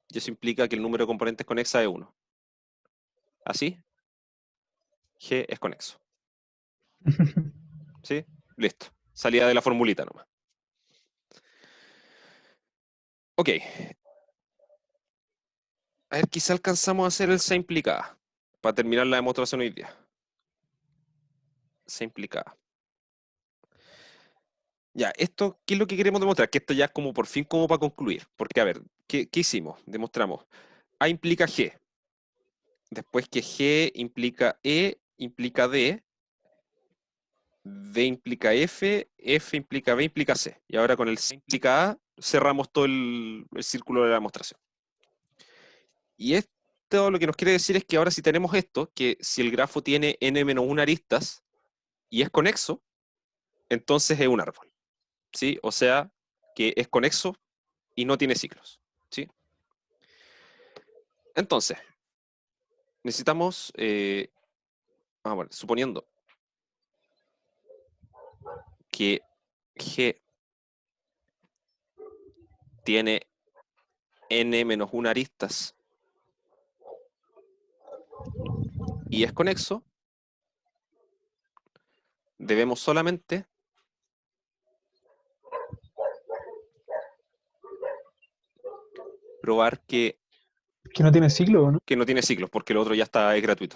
Y eso implica que el número de componentes conexas es 1. Así, G es conexo. ¿Sí? Listo. Salida de la formulita nomás. Ok. A ver, quizá alcanzamos a hacer el C implicada para terminar la demostración hoy día. C implicada. Ya, esto, ¿qué es lo que queremos demostrar? Que esto ya es como por fin como para concluir. Porque, a ver, ¿qué hicimos? Demostramos. A implica G. Después que G implica E, implica D. D implica F, F implica B, implica C. Y ahora con el C implica A, cerramos todo el círculo de la demostración. Y esto lo que nos quiere decir es que ahora si tenemos esto, que si el grafo tiene n-1 aristas y es conexo, entonces es un árbol, ¿sí? O sea, que es conexo y no tiene ciclos, ¿sí? Entonces, necesitamos, bueno, suponiendo que G tiene n-1 aristas y es conexo, debemos solamente probar Que no tiene ciclo, ¿no? que no tiene ciclos, porque lo otro ya es gratuito.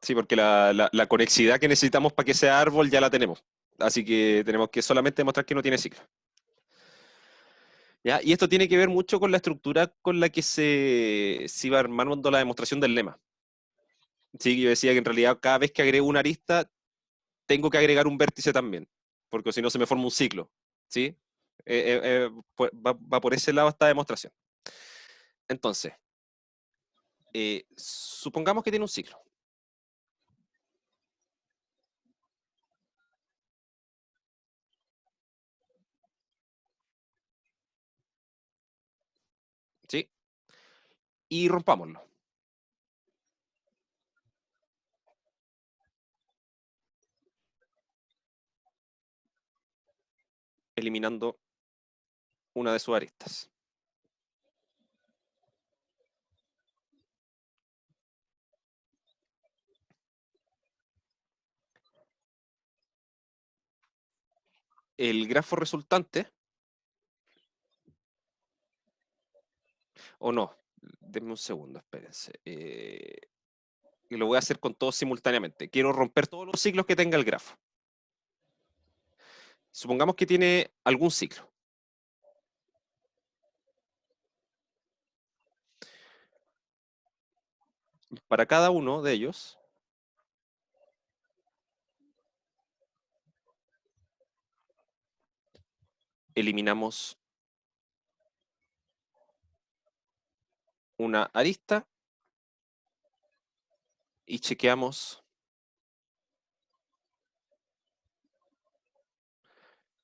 Sí, porque la conexidad que necesitamos para que sea árbol ya la tenemos. Así que tenemos que solamente demostrar que no tiene ciclo. ¿Ya? Y esto tiene que ver mucho con la estructura con la que se iba armando la demostración del lema. Sí, yo decía que en realidad cada vez que agrego una arista, tengo que agregar un vértice también, porque si no se me forma un ciclo. ¿Sí? Va por ese lado esta demostración. Entonces, supongamos que tiene un ciclo. ¿Sí? Y rompámoslo. Eliminando una de sus aristas. El grafo resultante, o no, denme un segundo, espérense. y lo voy a hacer con todos simultáneamente. Quiero romper todos los ciclos que tenga el grafo. Supongamos que tiene algún ciclo. Para cada uno de ellos, eliminamos una arista y chequeamos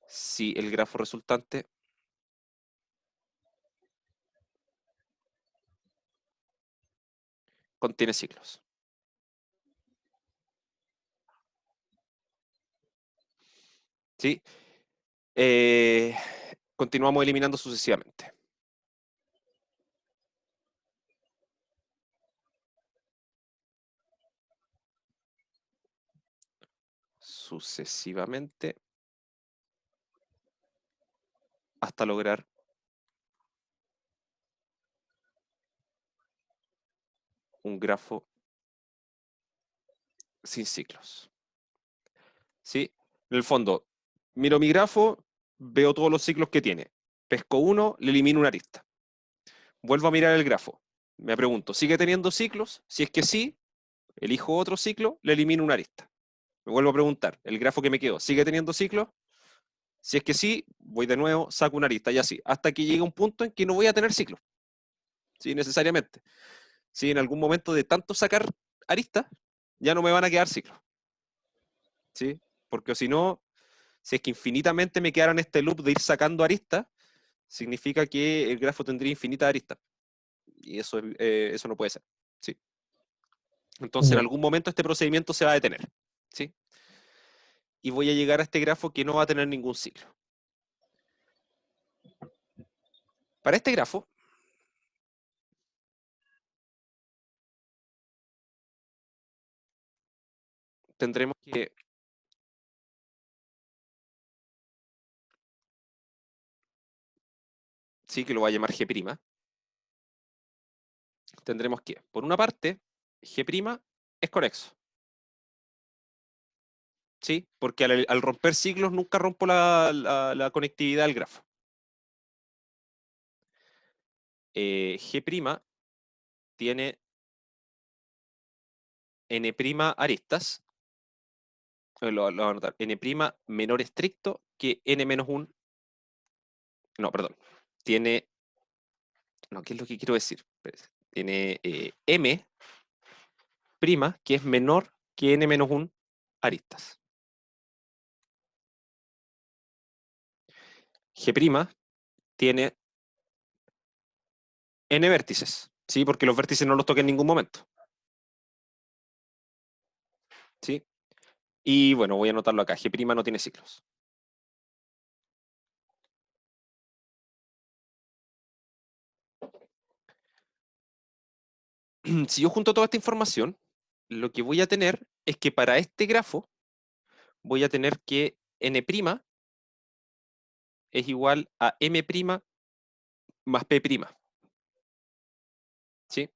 si el grafo resultante contiene ciclos. ¿Sí? Continuamos eliminando sucesivamente. Sucesivamente hasta lograr un grafo sin ciclos. ¿Sí? En el fondo, miro mi grafo, veo todos los ciclos que tiene. Pesco uno, le elimino una arista. Vuelvo a mirar el grafo. Me pregunto, ¿sigue teniendo ciclos? Si es que sí, elijo otro ciclo, le elimino una arista. Me vuelvo a preguntar, ¿el grafo que me quedó sigue teniendo ciclos? Si es que sí, voy de nuevo, saco una arista y así, hasta que llegue un punto en que no voy a tener ciclos. ¿Sí? Necesariamente. Si en algún momento de tanto sacar aristas, ya no me van a quedar ciclos. ¿Sí? Porque si no, si es que infinitamente me quedara en este loop de ir sacando aristas, significa que el grafo tendría infinitas aristas. Y eso no puede ser. ¿Sí? Entonces, en Ya. algún momento este procedimiento se va a detener. ¿Sí? Y voy a llegar a este grafo que no va a tener ningún ciclo. Para este grafo, tendremos que sí, que lo voy a llamar G', tendremos que, por una parte, G' es conexo. ¿Sí? Porque al romper ciclos nunca rompo la conectividad del grafo. G' tiene N' aristas, lo voy a anotar, N' menor estricto que N menos 1. No, perdón. Tiene, no, ¿qué es lo que quiero decir? Tiene M', que es menor que N menos 1 aristas. G' tiene N vértices, ¿sí? Porque los vértices no los toqué en ningún momento. ¿Sí? Y bueno, voy a anotarlo acá. G' no tiene ciclos. Si yo junto toda esta información, lo que voy a tener es que para este grafo voy a tener que N' es igual a M' más P'. ¿Sí?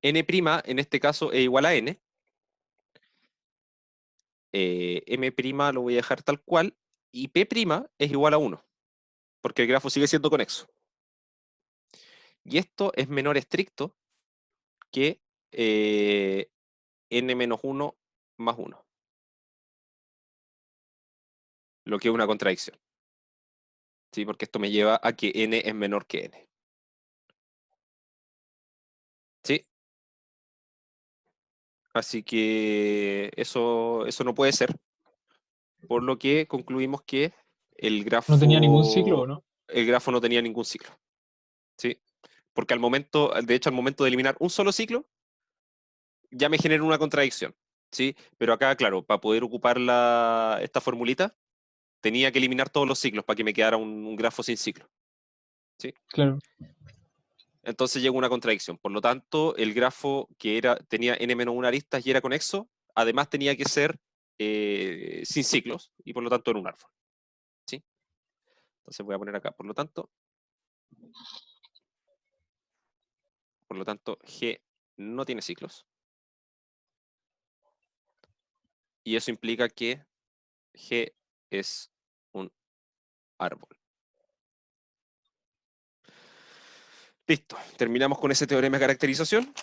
N' en este caso es igual a N. M' lo voy a dejar tal cual. Y P' es igual a 1. Porque el grafo sigue siendo conexo. Y esto es menor estricto que N menos 1 más 1. Lo que es una contradicción. ¿Sí? Porque esto me lleva a que N es menor que N. ¿Sí? Así que eso no puede ser, por lo que concluimos que No tenía ningún ciclo, ¿no? el grafo no tenía ningún ciclo. ¿Sí? Porque al momento, de hecho, al momento de eliminar un solo ciclo, ya me genera una contradicción. ¿Sí? Pero acá, claro, para poder ocupar esta formulita, tenía que eliminar todos los ciclos para que me quedara un grafo sin ciclo. ¿Sí? Claro. Entonces llega una contradicción. Por lo tanto, el grafo que tenía n-1 aristas y era conexo, además tenía que ser sin ciclos y por lo tanto en un árbol. ¿Sí? Entonces voy a poner acá, por lo tanto, G no tiene ciclos. Y eso implica que G es un árbol. Listo, terminamos con ese teorema de caracterización.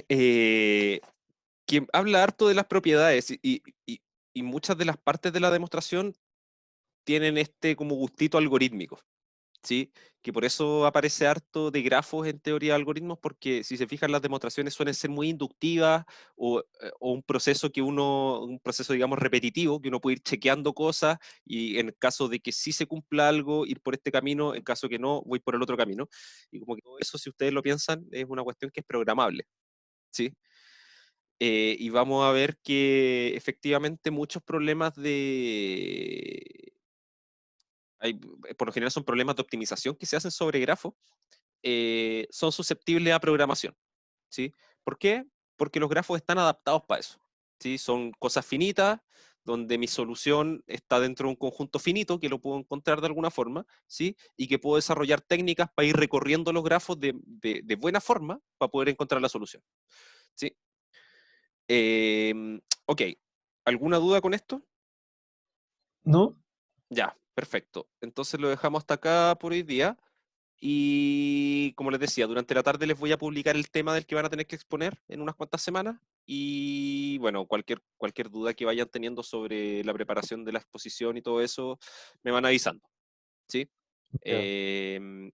Que habla harto de las propiedades y muchas de las partes de la demostración tienen este como gustito algorítmico, ¿sí? Que por eso aparece harto de grafos en teoría de algoritmos, porque si se fijan las demostraciones suelen ser muy inductivas o un proceso digamos repetitivo, que uno puede ir chequeando cosas y en caso de que sí se cumpla algo, ir por este camino, en caso que no, voy por el otro camino. Y como que todo eso, si ustedes lo piensan, es una cuestión que es programable, ¿sí? Y vamos a ver que efectivamente muchos problemas por lo general son problemas de optimización que se hacen sobre grafos, son susceptibles a programación, ¿sí? ¿Por qué? Porque los grafos están adaptados para eso, ¿sí? Son cosas finitas, donde mi solución está dentro de un conjunto finito, que lo puedo encontrar de alguna forma, ¿sí? Y que puedo desarrollar técnicas para ir recorriendo los grafos de buena forma para poder encontrar la solución, ¿sí? Ok, ¿alguna duda con esto? ¿No? Ya, perfecto. Entonces lo dejamos hasta acá por hoy día. Y como les decía, durante la tarde les voy a publicar el tema del que van a tener que exponer en unas cuantas semanas. Y bueno, cualquier duda que vayan teniendo sobre la preparación de la exposición y todo eso, me van avisando. ¿Sí? Ya. Em,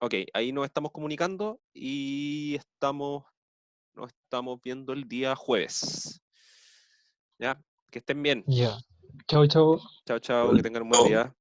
ok, ahí nos estamos comunicando y nos estamos viendo el día jueves. ¿Ya? Que estén bien. Ya. Chao, chao. Chao, chao, que tengan un buen día.